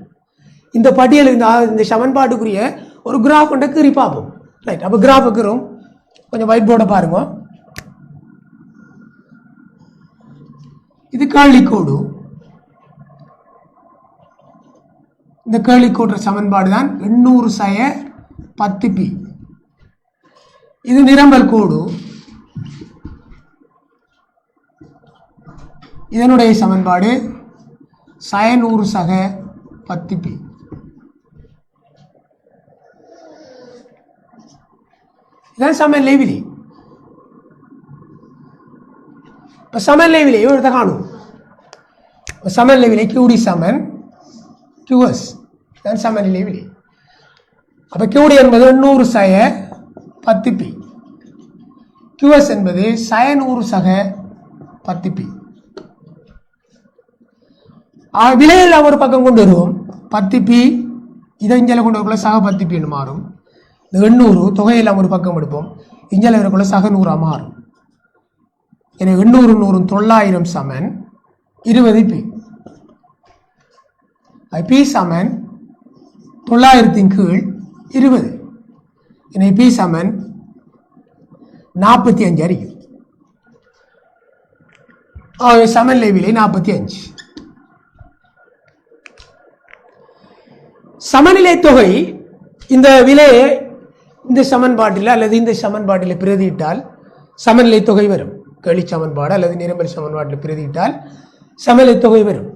இந்த பட்டியல் இந்த சமன்பாட்டுக்குரிய ஒரு கிராஃப் கீறி பார்ப்போம். ரைட், அப்ப கிராஃப் கீறும். கொஞ்சம் ஒயிட் போர்டை பாருங்க. இது கேள்விக்கோடு. இந்த கேள்விக்கோடு சமன்பாடு தான் 800 சய 10p. இது நிரம்பல் கோடு. இதனுடைய சமன்பாடு 100 சக 10p. இதான் சமநிலை விதி. இப்ப சமநிலை விலை எடுத்த காணும். சமநிலை விலை QD சமன் QS தான் சமநிலை விலை. அப்ப QD என்பது 800 சய 10p. QS என்பது 100 சக 10p. விலையில் ஒரு பக்கம் கொண்டு வருவோம். 10p இதை இஞ்சல கொண்டு வரக்குள்ள சக 10p என்று மாறும். 800 தொகையெல்லாம் ஒரு பக்கம் எடுப்போம். இஞ்சல வரக்குள்ள சக 100 மாறும். எனவே 800 100 900 சமன் 20p. p சமன் 900 கீழ் 20. எனவே p சமன் 45 அறியும். சமநிலை விலை 45. சமநிலை தொகை இந்த விலையை இந்த சமன்பாட்டில் அல்லது இந்த சமன்பாட்டில் பிரதியிட்டால் சமநிலை தொகை வரும். கேள்வி சமன்பாடு அல்லது நிரம்பல் சமன்பாட்டில் பிரதியிட்டால் சமநிலை தொகை வரும்.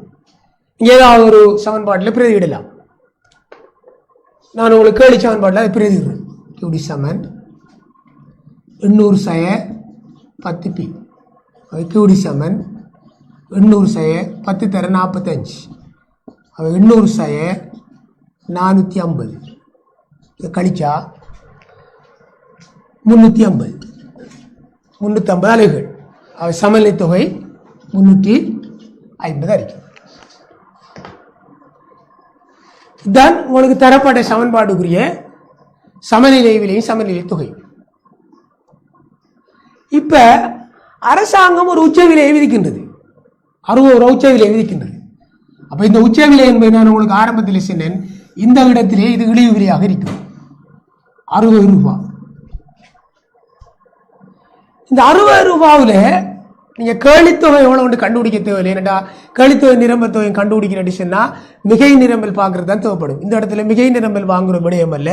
இங்கே ஏதாவது ஒரு சமன்பாட்டில் பிரதியிடலாம். நான் உங்களுக்கு கேள்வி சமன்பாட்டில் அதை பிரதிடுறேன். QD சமன் 800 சய 10p. QD சமன் 800 சய 10 தர 45. 800 சய 450. இதை கழிச்சா 350 அலைகள். சமநிலை தொகை 350 அறிக்கும். இதுதான் உங்களுக்கு தரப்பட்ட சமன்பாடுக்குரிய சமநிலை விலையும் சமநிலை தொகை. இப்ப அரசாங்கம் ஒரு உச்ச விலையை விதிக்கின்றது. 60 ரூபாய் உச்ச விலையை விதிக்கின்றது. அப்ப இந்த உச்ச விலை என்பது நான் உங்களுக்கு ஆரம்பத்தில் சொன்னேன், இந்த இடத்திலே இது இழிவு விலையாக இருக்கும். 60 ரூபாய். இந்த 60 ரூபாவில் நீங்க கேள்வித்தொகை எவ்வளவு கண்டுபிடிக்க தேவையில்லை. என்னடா கேள்வித்தொகை நிரம்பல் தொகை கண்டுபிடிக்கிறேன்னு சொன்னா மிகை நிரம்பல் பார்க்கறது தான் தேவைப்படும். இந்த இடத்துல மிகை நிரம்பல் வாங்குற விடயம் அல்ல.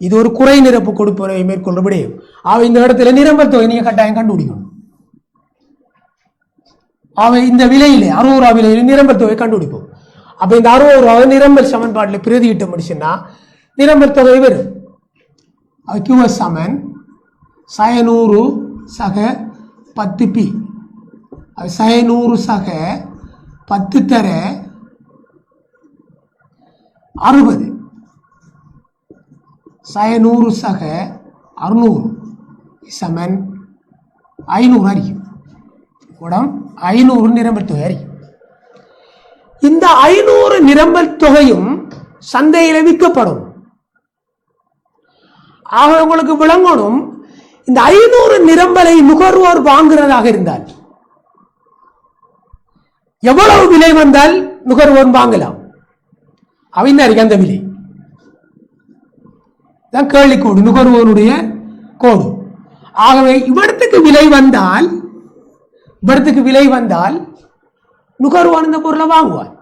இது ஒரு குறை நிரப்பு கொடுப்பதை மேற்கொள்ள விடையும். அவை இந்த இடத்துல நிரம்பல் தொகை நீங்க கட்டாயம் கண்டுபிடிக்கணும். அவை இந்த விலையிலே 60 ரூபா விலையில நிரம்பல் தொகை கண்டுபிடிப்போம். அப்ப இந்த 60 ரூபாவை நிரம்பல் சமன்பாட்டில் பிரதியிட்ட முடிச்சுன்னா நிரம்பல் தொகை வரும். QS சமன் 100 சக 10p. 100 சக 10 தர 60. 100 சக 600 சமன் 500 அறியும். 500 நிரம்பல் தொகை அறியும். இந்த 500 நிரம்பல் தொகையும் சந்தையில் விற்கப்படும். ஆக உங்களுக்கு விளங்கணும், இந்த 500 நிரம்பலை நுகர்வோர் வாங்குறதாக இருந்தால் எவ்வளவு விலை வந்தால் நுகர்வோர் வாங்கலாம். அவைந்தாருக்கு அந்த விலை தான் கேள்விக்கோடு, நுகர்வோருடைய கோடு. ஆகவே இவடத்துக்கு விலை வந்தால் நுகர்வோர் இந்த பொருளை வாங்குவார்.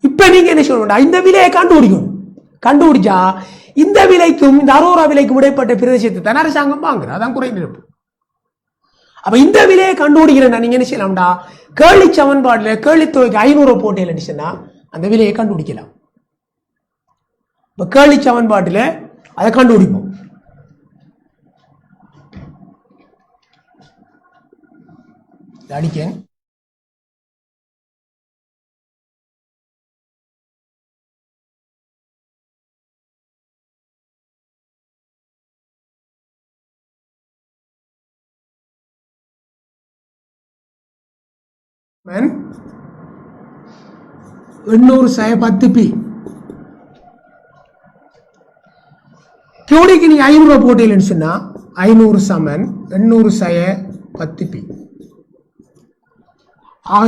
இப்ப நீங்க என்ன சொல்லணும், இந்த விலையை கண்டுபிடிக்கணும். கண்டுபிடிச்சா இந்த விலைக்கும் இந்த 60 ரூபா விலைக்கும் இடைப்பட்ட பிரதேசத்தை தான் அரசாங்கம் வாங்குற, அதான் குறை நிரப்பு. அப்ப இந்த விலையை கண்டுபிடிக்கிறேன்னா நீங்க என்ன செய்யலாம்டா, கேள்வி சமன்பாடுல கேள்வி தொகைக்கு 500 போட்டு சொன்னா அந்த விலையை கண்டுபிடிக்கலாம். இப்ப கேள்வி சமன்பாட்டுல அதை கண்டுபிடிப்போம். அடிக்கேன் man 800 saya 10p கியூடிக்கு நீ 500 போட்டீங்கன்னு சொன்னா 500 சமன் 800 saya 10p.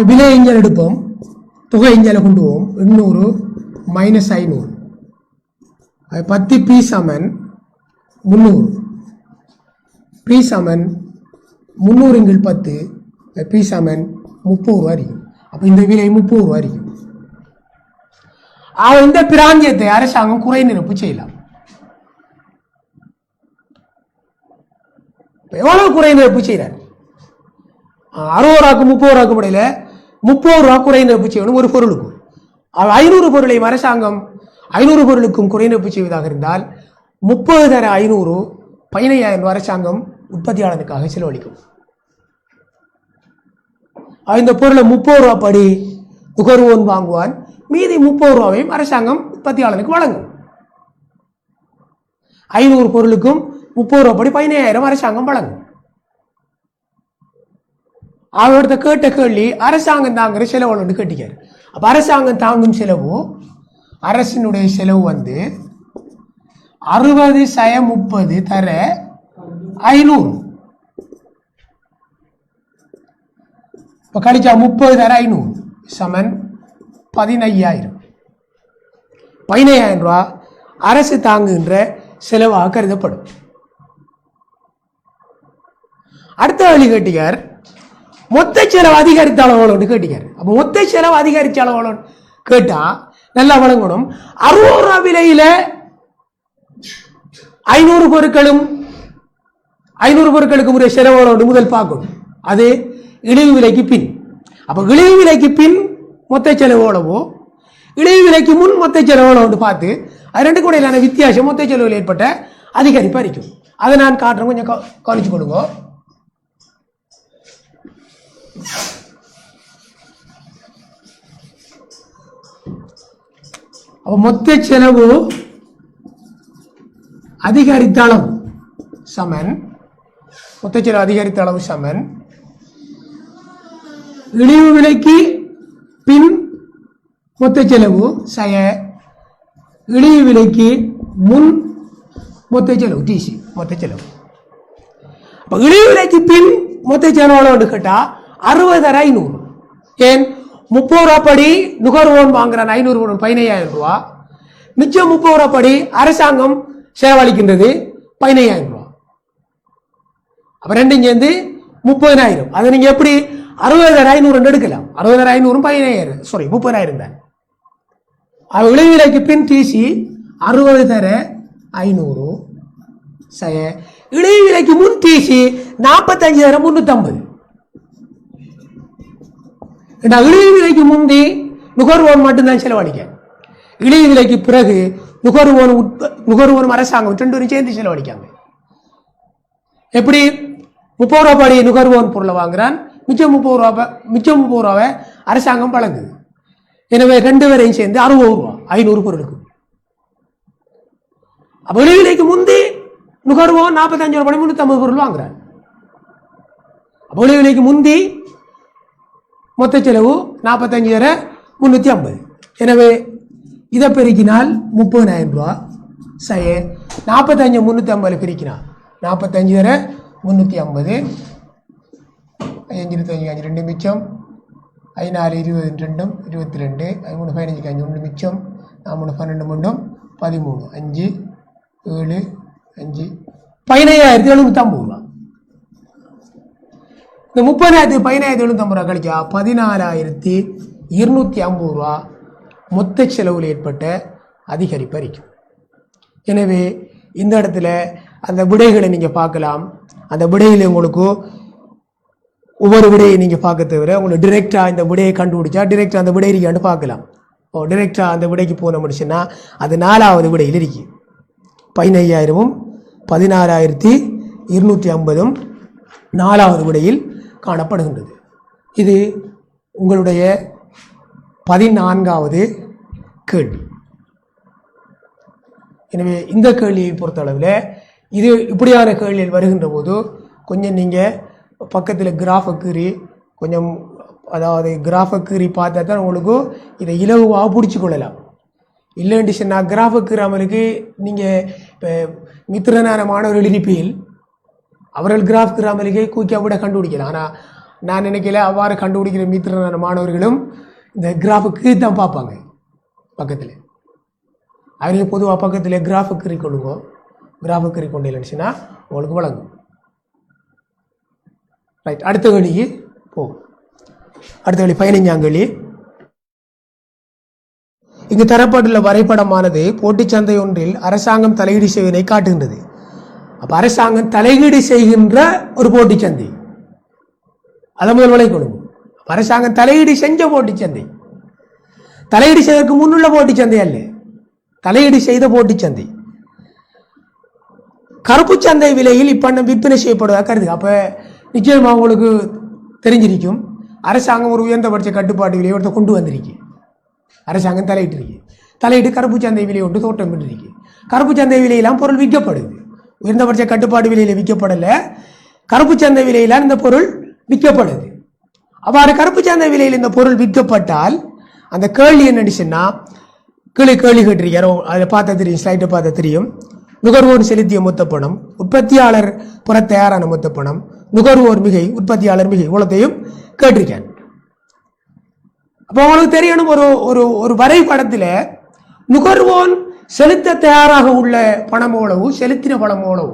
விலை எஞ்சல் எடுப்போம், தொகை எஞ்சலை கொண்டு போவோம். 800 மைனஸ் 500 10p சமன் 300. p சமன் 300 10 p சமன் 30 ரூபா இருக்கும். அப்ப இந்த விலை 30 ரூபா இருக்கும். இந்த பிராந்தியத்தை அரசாங்கம் குறை நிரப்பு செய்யலாம். எவ்வளவு குறை நிரப்பு செய்யறாரு? 60 ரூபாய்க்கு 30 ரூபாய்க்கு இடையில 30 ரூபா குறை நிரப்பு செய்யணும் ஒரு பொருளுக்கும். 500 பொருளையும் அரசாங்கம் 500 பொருளுக்கும் குறை நிரப்பு செய்வதாக இருந்தால் 30 தர 500 15,000 அரசாங்கம் உற்பத்தியாளனுக்காக செலவழிக்கும். இந்த பொருளை 30 ரூபா படி நுகர்வோன் வாங்குவான், மீதி 30 ரூபாவையும் அரசாங்கம் உற்பத்தியாளனுக்கு வழங்கும். 500 பொருளுக்கும் 30 ரூபா படி 15,000 அரசாங்கம் வழங்கும். அவர்கிட்ட கேட்ட கேள்வி அரசாங்கம் தாங்கிற செலவு கேட்டிக்காரு. அப்ப அரசாங்கம் தாங்கும் செலவு, அரசினுடைய செலவு 60 சய 30 தர 500. இப்ப கழிச்சா 30 தர 500 சமன் 15,000. 15,000 ரூபாய் அரசு தாங்குகின்ற செலவாக கருதப்படும். அடுத்த வழி கேட்டியார், மொத்த செலவு அதிகரித்த அளவுகளோடு கேட்டியார். அப்ப மொத்த செலவு அதிகரித்த அளவுகளோடு கேட்டா நல்லா வழங்கணும். 60 ரூபா விலையில 500 பொருட்களுக்கு உரிய செலவுகளோடு முதல் பார்க்கணும். அது இழிவு விலைக்கு பின். அப்ப இழிவு விலைக்கு பின் மொத்த செலவோடவோ இழிவு விலைக்கு முன் மொத்த செலவோடு பார்த்து அது ரெண்டு கூட இல்லாத வித்தியாசம் மொத்த செலவில் ஏற்பட்ட அதிகரிப்பு அறிக்கும். அதை நான் காட்டுறேன், கொஞ்சம் கவனிச்சு கொடுங்க. அப்ப மொத்த செலவு அதிகரித்த அளவு சமன், மொத்த செலவு அதிகரித்த அளவு சமன் இழிவு விலைக்கு பின் மொத்த செலவு சய இழிவு விலைக்கு முன் மொத்த செலவு டிசி மொத்த செலவு. இழிவு விலைக்கு பின் மொத்த செலவு கேட்டா 60 தர 500. ஏன் 30 ரூபா படி நுகர்வோன் வாங்குறான் 500 15,000 ரூபா, மிச்சம் 30 ரூபா படி அரசாங்கம் செலவழிக்கின்றது 15,000 ரூபா. அப்ப ரெண்டும் சேர்ந்து 30,000. அதை நீங்க எப்படி 60 தர 500 எடுக்கலாம். 60 தர 500 15,000 30,000 தான். இழிவு விலைக்கு பின் டிசி 60 தர 500 சய இழை விலைக்கு முன் தீசி 45 தர 350. இழை விலைக்கு முந்தி நுகர்வோன் மட்டும்தான் செலவழிக்க, இழை விலைக்கு பிறகு நுகர்வோன் அரசாங்கம் 2 சேர்ந்து செலவழிக்காங்க. எப்படி 30 ரூபா படி நுகர்வோன் பொருளை வாங்குறான், மிச்சம் 30 ரூபாவை அரசாங்கம் வழங்குது. எனவே 2 பேரையும் சேர்ந்து 60 ரூபா 500 பொருளுக்கு. அப்ப விலைக்கு முந்தி நுகர்வோன் 45 ரூபாய் 350 பொருள் வாங்குறான். அப்ப விலைக்கு முந்தி மொத்த செலவு 45 350. எனவே இதை பெருக்கினால் 30,000 ரூபாய். சரி, 45 350 பெருக்கினா 45 350 5 25 2 மிச்சம் 4 20 2 22 3 15 5 மிச்சம் 4 12 3 13 5 7 5 15,750 ரூபா. இந்த 30,000 15,750 ரூபா கழிச்சா 14,250 ரூபா மொத்த செலவில் ஏற்பட்ட அதிகரிப்பு அறிக்கும். எனவே இந்த இடத்துல அந்த விடைகளை நீங்க பார்க்கலாம். அந்த விடையில உங்களுக்கு ஒவ்வொரு விடையை நீங்க பார்க்க தவிர உங்களுக்கு டிரெக்டா இந்த விடையை கண்டுபிடிச்சா டிரெக்டா அந்த விடை இருக்கான்னு பார்க்கலாம். டிரெக்டா அந்த விடைக்கு போன முடிச்சுன்னா அது 4வது விடையில் இருக்கு. 15,000 14,250 4வது விடையில் காணப்படுகின்றது. இது உங்களுடைய 14வது கேள்வி. எனவே இந்த கேள்வியை பொறுத்த அளவில் இது இப்படியான கேள்வியில் வருகின்ற போது கொஞ்சம் நீங்கள் பக்கத்தில் கிராஃபை கீறி கொஞ்சம், அதாவது கிராஃபை கீறி பார்த்தா தான் உங்களுக்கு இதை இலகுவாக பிடிச்சி கொள்ளலாம். இல்லைன்னு சொன்னால் கிராஃபை கீறாமலுக்கு நீங்கள் இப்போ மித்திரனான மாணவர்கள் இருப்பில் அவர்கள் கிராஃப் கீறாமலுக்கே கூக்கியா விட கண்டுபிடிக்கலாம். ஆனால் நான் நினைக்கல அவ்வாறு கண்டுபிடிக்கிற மித்திரனான மாணவர்களும் இந்த கிராஃபுக்கு தான் பார்ப்பாங்க. பக்கத்தில் அவங்க பொதுவாக பக்கத்தில் கிராஃபை கீறி கொள்ளுங்க. கிராஃபை கீறி கொண்டு இல்லைன்னு உங்களுக்கு வழங்கும். ரைட், அடுத்த கேள்விக்கு போகும். அடுத்த கேள்வி 15ஆம் கேள்வி. இங்கு தரப்பட்டுள்ள வரைபடமானது போட்டிச் சந்தை ஒன்றில் அரசாங்கம் தலையீடு செய்வதை காட்டுகின்றது. அப்ப அரசாங்கம் தலையீடு செய்கின்ற ஒரு போட்டிச் சந்தை, அதை முதல் விலை கொடுக்கும். அரசாங்கம் தலையீடு செஞ்ச போட்டிச் சந்தை, தலையீடு செய்வதற்கு முன்னுள்ள போட்டிச் சந்தை அல்ல, தலையீடு செய்த போட்டிச் சந்தை. கருப்பு சந்தை விலையில் இப்ப விற்பனை செய்யப்படுவதாக கருது. அப்ப நிச்சயமா உங்களுக்கு தெரிஞ்சிருக்கும் அரசாங்கம் ஒரு உயர்ந்தபட்ச கட்டுப்பாட்டு விலையை ஒருத்த கொண்டு வந்திருக்கு. அரசாங்கம் தலையிட்டு இருக்கு. தலையிட்டு கருப்பு சந்தை விலை ஒன்று தோட்டம் பெற்றிருக்கு. கருப்பு சந்தை விலையெல்லாம் பொருள் விற்கப்படுது. உயர்ந்தபட்ச கட்டுப்பாடு விலையில விற்கப்படல, கருப்பு சந்தை விலையில இந்த பொருள் விற்கப்படுது. அவ்வாறு கருப்பு சந்தை விலையில் இந்த பொருள் விற்கப்பட்டால் அந்த கேள்வி என்னன்னு சொன்னா, கேள்வி கேட்டிருக்காரோ அதை பார்த்தா தெரியும், ஸ்லைட்டை பார்த்தா தெரியும். நுகர்வோர் செலுத்திய மொத்த பணம், உற்பத்தியாளர் புற தயாரான மொத்த பணம், நுகர்வோர் மிகை, உற்பத்தியாளர் மிகை, இவ்வளத்தையும் கேட்டிருக்கேன். அப்போ உங்களுக்கு தெரியணும், ஒரு வரைபடத்தில் நுகர்வோன் செலுத்த தயாராக உள்ள பணம் எவ்வளவு, செலுத்தின பணம் எவ்வளவு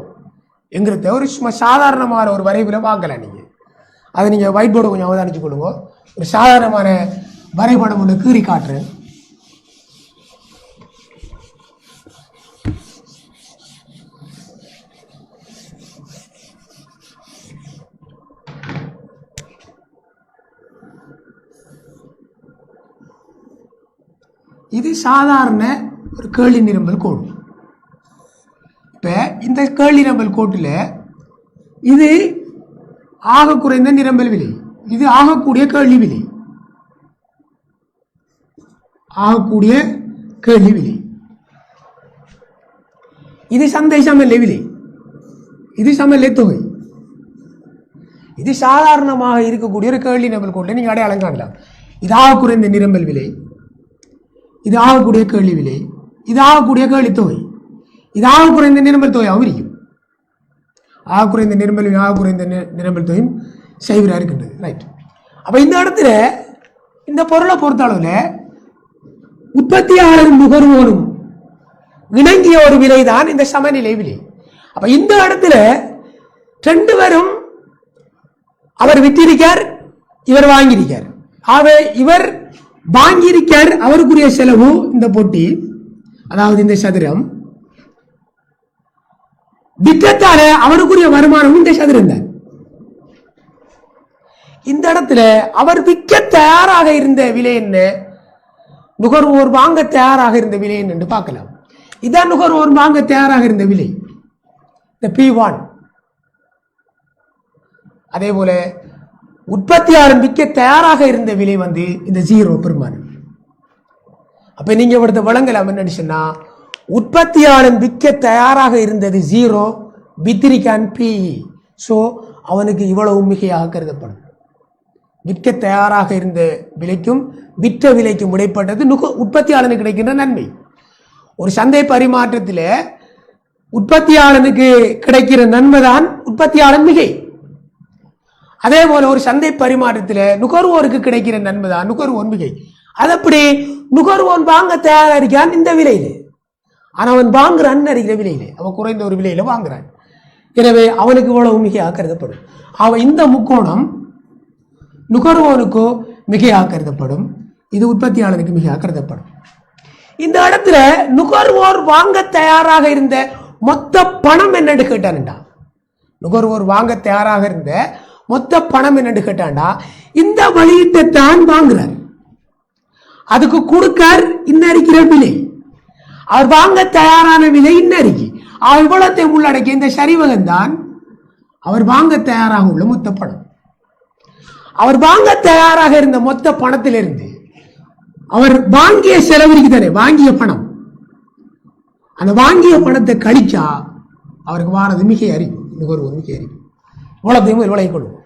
என்கிறத ஒரு சும்மா சாதாரணமான ஒரு வரைவில் பார்க்கலாம். நீங்கள் அதை நீங்கள் ஒயிட் போர்டு கொஞ்சம் அவதானிச்சு கொள்ளுங்க. ஒரு சாதாரணமான வரைபடம் ஒன்று கீறி காட்டுறேன். இது சாதாரண ஒரு கேள்வி நிரம்பல் கோடு. இப்ப இந்த கேள்வி நிரம்பல் கோட்டில் இது ஆக குறைந்த நிரம்பல் விலை, இது ஆகக்கூடிய கேள்வி விலை, ஆகக்கூடிய கேள்வி விலை. இது சந்தை சமநிலை விலை, இது சமநிலை தொகை. இது சாதாரணமாக இருக்கக்கூடிய ஒரு கேள்வி நிரம்பல் கோட்டை நீங்க அடையாளம் காணலாம். இது ஆக குறைந்த நிரம்பல் விலை, இது ஆகக்கூடிய கேள்வி விலை, இது ஆகக்கூடிய கேள்வி தொகை, இது ஆக குறைந்த நிரம்பல் தொகையாகவும் இருக்கும். ஆக குறைந்த நிரம்பல் ஆக குறைந்த நிரம்பல் தொகையும் செய்வரா இருக்கின்றது. ரைட். அப்ப இந்த இடத்துல இந்த பொருளை பொறுத்த அளவில் உற்பத்தியாளரும் நுகர்வோரும் இணங்கிய ஒரு விலை தான் இந்த சமநிலை விலை. அப்ப இந்த இடத்துல ரெண்டு பேரும், அவர் விற்றிருக்கார், இவர் வாங்கியிருக்கார். ஆகவே இவர் வாங்கியிருக்கார், அவருக்குரிய செலவு இந்த போட்டி, அதாவது இந்த சதுரம் விற்கத்தால அவருக்குரிய வருமானம் இந்த சதுரம் தான். இந்த இடத்துல அவர் விற்க தயாராக இருந்த விலை என்ன, நுகர்வோர் வாங்க தயாராக இருந்த விலை என்று பார்க்கலாம். இதான் நுகர்வோர் வாங்க தயாராக இருந்த விலை, இந்த P1. அதே போல உற்பத்தியாளர் விற்க தயாராக இருந்த விலை இந்த 0 பெருமானம். அப்ப நீங்க இவிடத்தை வழங்கலாம் என்னன்னு சொன்னா, உற்பத்தியாளன் விற்க தயாராக இருந்தது 0, வித்திரிக்கான் PE. ஸோ அவனுக்கு இவ்வளவு மிகையாக கருதப்படும். விற்க தயாராக இருந்த விலைக்கும் விற்ற விலைக்கும் இடைப்பட்டது உற்பத்தியாளனுக்கு கிடைக்கின்ற நன்மை. ஒரு சந்தை பரிமாற்றத்தில் உற்பத்தியாளனுக்கு கிடைக்கிற நன்மை தான் உற்பத்தியாளன் மிகை. அதே போல ஒரு சந்தை பரிமாற்றத்தில் நுகர்வோருக்கு கிடைக்கிற நன்மை தான் நுகர்வோர் மிகை. அதப்படி நுகர்வோன் வாங்க தயாரா இருக்கான் இந்த விலையில, ஆனா அவன் வாங்குறான் அறிகிற விலையில, அவன் குறைந்த ஒரு விலையில வாங்குறான். எனவே அவனுக்கு இவ்வளவு மிகையாக கருதப்படும். அவன் இந்த முக்கோணம் நுகர்வோனுக்கோ மிகையாக கருதப்படும், இது உற்பத்தியாளருக்கு மிகையாக கருதப்படும். இந்த இடத்துல நுகர்வோர் வாங்க தயாராக இருந்த மொத்த பணம் என்னன்னு கேட்டான்டா, நுகர்வோர் வாங்க தயாராக இருந்த மொத்த பணம் என்னன்னு கேட்டான்டா, இந்த வெளியீட்டை தான் வாங்குறார், அதுக்கு கொடுக்கார் இன்னறிக்கிற விலை, அவர் வாங்க தயாரான விலை இன்னறிக்கை, அவர் இவ்வளத்தை உள்ளடக்கிய இந்த சரிவகம் தான் அவர் வாங்க தயாராக உள்ள மொத்த பணம். அவர் வாங்க தயாராக இருந்த மொத்த பணத்திலிருந்து அவர் வாங்கிய செலவிற்கு தானே வாங்கிய பணம், அந்த வாங்கிய பணத்தை கழிச்சா அவருக்கு வாரது மிகை அறிக்கும், நுகர்வோர் மிகை அறிக்கும். இவ்வளத்தையும் விளை கொள்வோம்.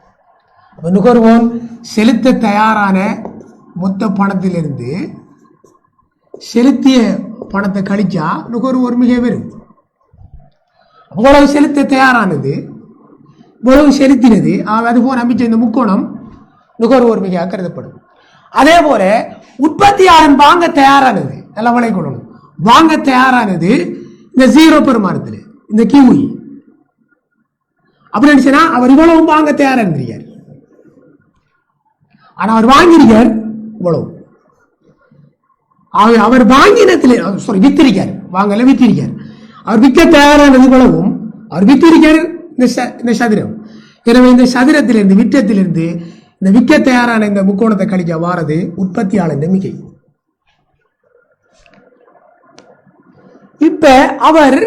அப்ப நுகர்வோர் செலுத்த தயாரான மொத்த பணத்திலிருந்து செலுத்திய பணத்தை கழிச்சா நுகர்வோர் மிகை வரும். அவ்வளவு செலுத்த தயாரானது, இவ்வளவு செலுத்தினது, அது போல அமைச்ச இந்த முக்கோணம் நுகர்வோர் மிகையாக கருதப்படும். அதே போல உற்பத்தியாளன் வாங்க தயாரானது, நல்லா விளை கொள்ளணும், வாங்க தயாரானது இந்த 0 பெருமானத்தில் இந்த QE. அப்படின்னு சொன்னா அவர் இவ்வளவு வாங்க தயாரா இருந்திருக்கார், ஆனா அவர் வாங்கியிருக்கார் இவ்வளவு. அவர் வாங்கினத்தில் வித்திருக்கார், வாங்கல வித்திருக்கார். அவர் விற்க தயாரானது இவ்வளவும், அவர் வித்திருக்கார் இந்த சதுரம். எனவே இந்த சதுரத்திலிருந்து விற்றத்திலிருந்து இந்த விற்க தயாரான இந்த முக்கோணத்தை கழிக்க வாரது உற்பத்தியாளர் மிகை. இப்ப அவர்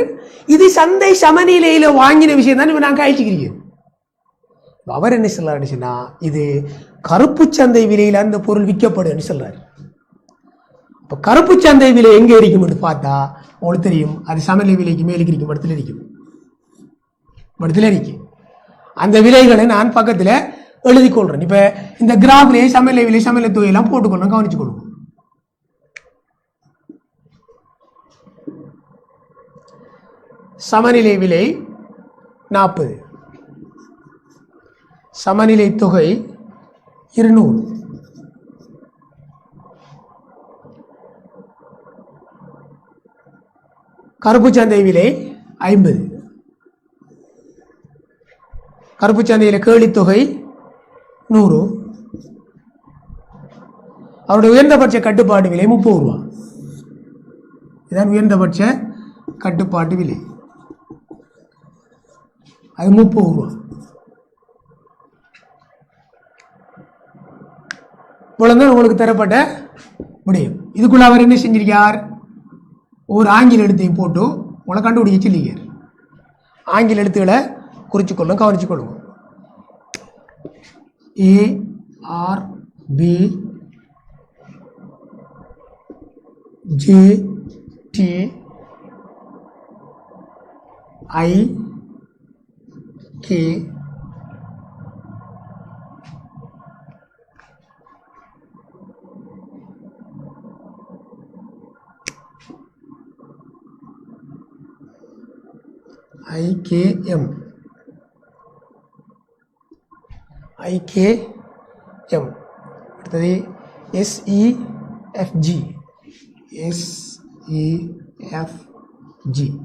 இது சந்தை சமநிலையில வாங்கின விஷயம் தான் நான் கழிச்சுக்கிறீங்க. அவர் என்ன சொல்றாருன்னா, இது கருப்பு சந்தை விலையில அந்த பொருள் விற்கப்படுன்னு சொல்றாரு. இப்ப கருப்பு சந்தை விலை எங்க இருக்கும் பார்த்தா உங்களுக்கு தெரியும், அது சமநிலை விலைக்கு மேலுக்கு இருக்கும் இடத்துல இருக்கும், இடத்துல இருக்கு. அந்த விலைகளை நான் பக்கத்துல எழுதி கொள்றேன். இப்ப இந்த கிராஃப்லயே சமநிலை விலை சமநிலை தொகையெல்லாம் போட்டுக்கொள்ளணும், கவனிச்சு கொள்வோம். சமநிலை விலை 40, சமநிலை தொகை 200, கருப்பு சந்தை விலை 50, கருப்பு சந்தையில் கேள்வி தொகை 100, அவருடைய உயர்ந்தபட்ச கட்டுப்பாட்டு விலை 30 ரூபா. இதுதான் உயர்ந்தபட்ச கட்டுப்பாட்டு விலை, அது 30 ரூபா. இவ்வளவுதான் உங்களுக்கு தரப்பட்ட முடியும். இதுக்குள்ள அவர் என்ன செஞ்சிருக்கார், ஒரு ஆங்கில எழுத்தையும் போட்டு உங்களை கண்டுபிடிக்க சொல்லிக்கார். ஆங்கில எழுத்துக்களை குறிச்சு கொள்ளும், கவனிச்சு கொள்ளுங்க. ARB JTIK IKM அடுத்தது SEFG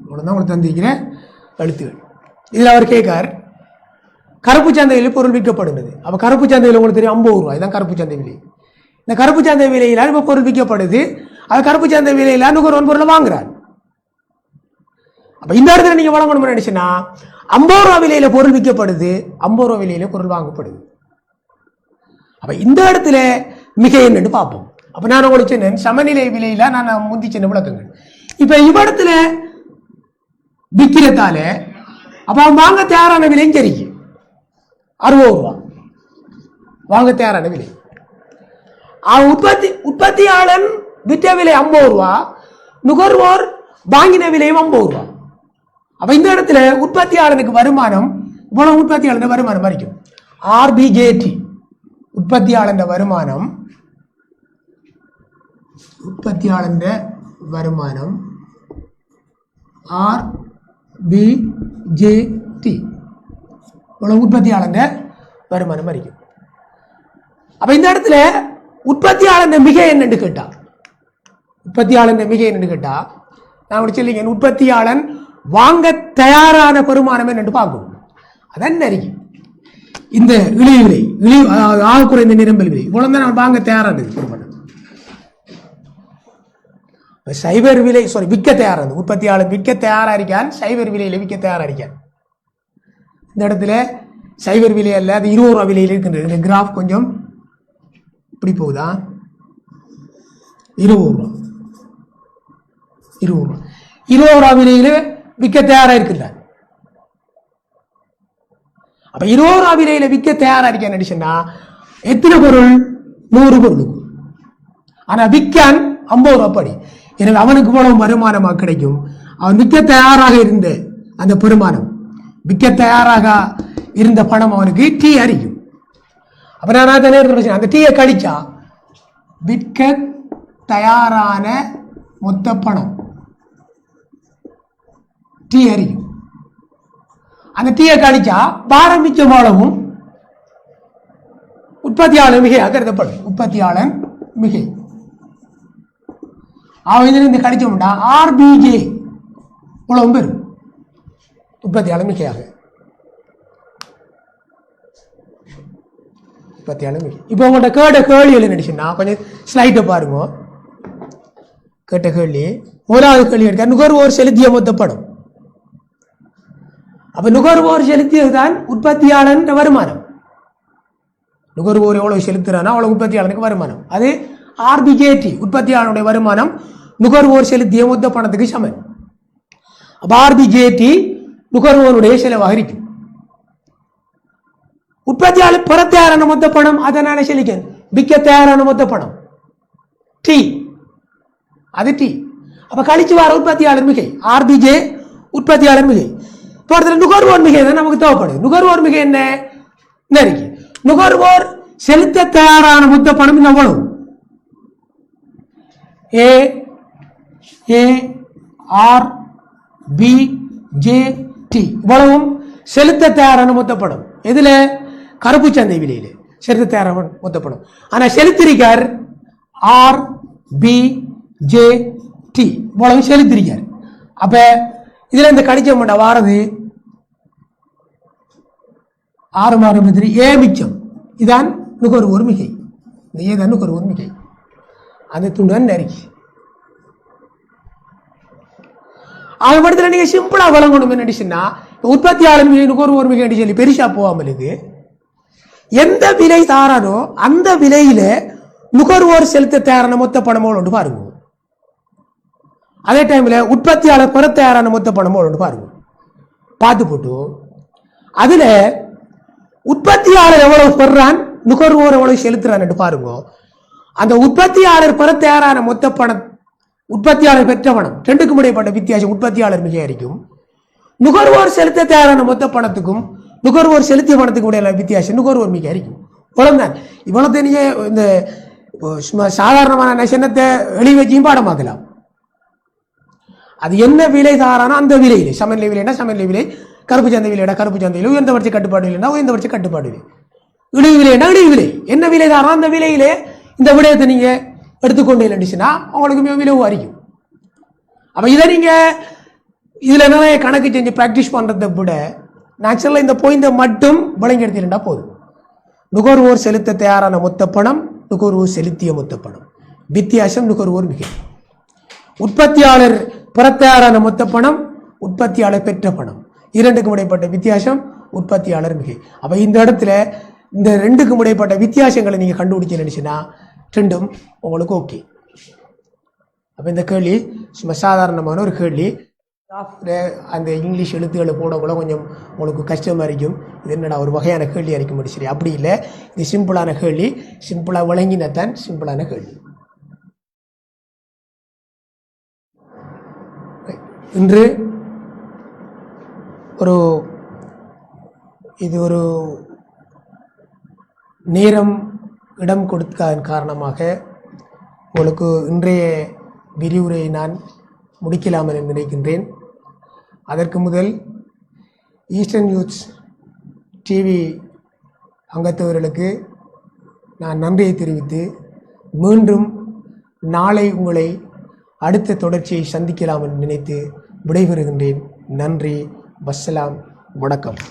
இவ்வளவுதான் உங்களுக்கு தந்திருக்கிற எழுத்துகள். இதில் அவர் கேட்கார், கருப்பு சந்தையில் பொருள் விற்கப்படுகிறது. அப்ப கருப்பு சந்தையில் உங்களுக்கு தெரியும் 50 ரூபாய், இதுதான் கருப்பு சந்தை விலை. இந்த கருப்பு சந்தை விலையில இப்ப பொருள் விற்கப்படுது, அது கருப்பு சந்தை விலையில நுகர்வோன் பொருளை வாங்குறார். அப்ப இந்த இடத்துல நீங்க வழங்கணும் நினைச்சுன்னா 50 ரூபா விலையில பொருள் விற்கப்படுது, 50 ரூபா விலையில பொருள் வாங்கப்படுது. அப்ப இந்த இடத்துல மிக என்னன்னு பார்ப்போம். அப்ப நான் உங்களுக்கு சொன்னேன் சமநிலை விலையில நான் முந்தி சின்ன விளக்குங்கள். இப்ப இவ்விடத்துல விற்கிறதால அப்ப வாங்க தயாரான விலையும் சரிக்கு 60 ரூபா வாங்க தயாரான விலை. உற்பத்தியாளன் விற்ற விலை 50 ரூபா, நுகர்வோர் வாங்கின விலையும் 50 ரூபா. அப்ப இந்த இடத்துல உற்பத்தியாளனுக்கு வருமானம் இவ்வளவு உற்பத்தியாளன் வருமானம் வரைக்கும் RBJT உற்பத்தியாளன் வருமானம் RBJT இவ்வளவு உற்பத்தியாளன் வருமானம் வரைக்கும். அப்ப இந்த இடத்துல உற்பத்தியாளன் மிக என்னன்னு கேட்டா நான் சொல்லிங்க உற்பத்தியாளன் வாங்க தயாரான பெருமானம் என்று பார்க்கணும். அதான் அறிக்கை இந்த இழிவு விலை ஆக குறைந்த நிரம்பல் விலை இவ்வளவு தான் வாங்க தயாரானது பெருமானம். சைபர் விலை விற்க தயாரானது உற்பத்தியாளர் விற்க தயாரா இருக்கான், சைபர் விலையில விற்க தயாரா இருக்கான். இந்த இடத்துல சைபர் விலை அல்ல, அது 20 ரூபா விலையில் இருக்கின்றது. இந்த கிராஃப் கொஞ்சம் இப்படி போகுதா, 20 ரூபா விலையில விற்க தயாரா இருக்கின்றார். அப்ப 20 ரூபா விலையில விற்க தயாரா இருக்கான்னு சொன்னா எத்தனை பொருள்? 100 பொருளுக்கு. ஆனா விற்கான் 50 ரூபா படி. எனவே அவனுக்கு இவ்வளவு வருமானமா கிடைக்கும். அவன் விற்க தயாராக இருந்த அந்த பெருமானம், விற்க தயாராக இருந்த பணம் அவனுக்கு டீ அரிக்கும். அப்ப நான் அந்த டீயை கழிச்சா விற்க தயாரான மொத்த பணம் டீ அரிக்கும். அந்த டீயை கழிச்சா பாரமிச்சம் அளவும் உற்பத்தியாளர் மிகையாக கருதப்படும். உற்பத்தியாளன் மிகை அவன் கழிச்சோம்டா RBJ உலகம் பெறும் உற்பத்தியாளர் மிகையாக. இப்போ உங்கள்கிட்ட கேட்ட கேள்விகள் நினைச்சுன்னா கொஞ்சம் ஸ்லைட்டை பாருங்க. கேட்ட கேள்வி முதலாவது கேள்வி எடுக்க நுகர்வோர் செலுத்திய மொத்த பணம். அப்ப நுகர்வோர் செலுத்தியதுதான் உற்பத்தியாளன் வருமானம். நுகர்வோர் எவ்வளவு செலுத்துறானா அவ்வளவு உற்பத்தியாளனுக்கு வருமானம். அது RBJT உற்பத்தியாளனுடைய வருமானம் நுகர்வோர் செலுத்திய மொத்த பணத்துக்கு சமன். அப்ப RBJT நுகர்வோருடைய செலவாக இருக்கும். உற்பத்தியாளர் பெற தயாரான மொத்த பணம் அதனால செலுக்க விற்க தயாரான மொத்த பணம் T, அது T. அப்ப கழிச்சு வர உற்பத்தியாளர் மிகை RBJ உற்பத்தியாளர் மிகை. நுகர்வோர் மிகை தான் நமக்கு தேவைப்படுது. நுகர்வோர் மிகை என்ன இருக்கு? நுகர்வோர் செலுத்த தயாரான மொத்த பணம் எவ்வளவு? ARBJT இவ்வளவும் செலுத்த தயாரான மொத்த பணம். எதுல? கருப்பு சந்தை விலையில செலுத்த தயாரான மொத்த பணம். ஆனா செலுத்திருக்கார் RBJT இவ்வளவு செலுத்திருக்கார். அப்ப இதுல இந்த கடிச்ச மாட்ட வாரது 6 மாதம் ஏ மிச்சம். இதான் நுகர்வோர் மிகை. இந்த ஏதான் நுகர்வோர் மிகை. அந்த துண்டு நெருக்கி அது படத்தில் நீங்க சிம்பிளா வழங்கணும் என்ன உற்பத்தியாளர் மிகை நுகர்வோர் மிகை சொல்லி பெருசா போகாமலுக்கு எந்த விலை தாரானோ அந்த விலையில நுகர்வோர் செலுத்த தயாரான மொத்த பணமோ ஒன்று பாருங்க. அதே டைம்ல உற்பத்தியாளர் பெற தயாரான மொத்த பணமோ ஒன்று பாருங்க. பார்த்து போட்டு அதுல உற்பத்தியாளர் எவ்வளவு பெறான் நுகர்வோர் எவ்வளவு செலுத்துறான் பாருங்க. அந்த உற்பத்தியாளர் பெற தயாரான மொத்த பணம் உற்பத்தியாளர் பெற்ற பணம் ரெண்டுக்கும் இடைப்பட்ட வித்தியாசம் உற்பத்தியாளர் மிக இருக்கும். நுகர்வோர் செலுத்த தயாரான மொத்த பணத்துக்கும் நுகர்வோர் செலுத்திய பணத்துக்கு உடைய வித்தியாசம் நுகர்வோர் மிக இருக்கும். இவ்வளவுதான். இவ்வளவு நீங்க இந்த சாதாரணமான நெசனத்தை வெளி வச்சியும் பாடமாக்கலாம். அது என்ன விலை தாரானோ அந்த விலையில சமநிலை விலைனா சமநிலை விலை, கருப்பு சந்தை விலைனா கருப்பு சந்தையில், உயர்ந்தபட்ச கட்டுப்பாடு விலைனா உயர்ந்தபட்ச கட்டுப்பாடு விலை, இழிவு விலைனா இழிவு விலை, என்ன விலை தாரோ அந்த விலையிலே இந்த விடயத்தை நீங்க எடுத்துக்கொண்டு இல்லைன்னா உங்களுக்கு விலை அறிக்கும். அப்ப இதை நீங்க இதுல நிறைய கணக்கு செஞ்சு பிராக்டிஸ் பண்றதை விட நேச்சுரலா இந்த பாயிண்ட மட்டும் விளங்கி எடுத்துட்டா போதும். நுகர்வோர் செலுத்த தயாரான மொத்த பணம், நுகர்வோர் செலுத்திய மொத்த பணம் வித்தியாசம் நுகர்வோர் மிகை. உற்பத்தியாளர் பெற தயாரான மொத்த பணம், உற்பத்தியாளர் பெற்ற பணம். இரண்டுக்கும் இடைப்பட்ட வித்தியாசம் உற்பத்தியாளர் மிகை. அப்போ இந்த இடத்துல இந்த ரெண்டுக்கும் இடைப்பட்ட வித்தியாசங்களை நீங்கள் கண்டுபிடிக்க நினைச்சுன்னா ரெண்டும் உங்களுக்கு ஓகே. அப்போ இந்த கேள்வி சும்மா சாதாரணமான ஒரு கேள்வி. அந்த இங்கிலீஷ் எழுத்துக்களை போடக்கூட கொஞ்சம் உங்களுக்கு கஷ்டமாக இருக்கும். இது என்னடா ஒரு வகையான கேள்வி அரைக்க முடியும். சரி, அப்படி இல்லை, இது சிம்பிளான கேள்வி. சிம்பிளாக விளங்கினத்தான் சிம்பிளான கேள்வி. இன்று இது ஒரு நேரம் இடம் கொடுத்ததன் காரணமாக உங்களுக்கு இன்றைய விரிவுரையை நான் முடிக்கலாம் என நினைக்கின்றேன். அதற்கு முதல் ஈஸ்டர்ன் யூத்ஸ் டிவி அங்கத்தவர்களுக்கு நான் நன்றியை தெரிவித்து மீண்டும் நாளை உங்களை அடுத்த தொடர்ச்சியை சந்திக்கலாம் என்று நினைத்து விடைபெறுகின்றேன். நன்றி, வஸ்ஸலாம், வணக்கம்.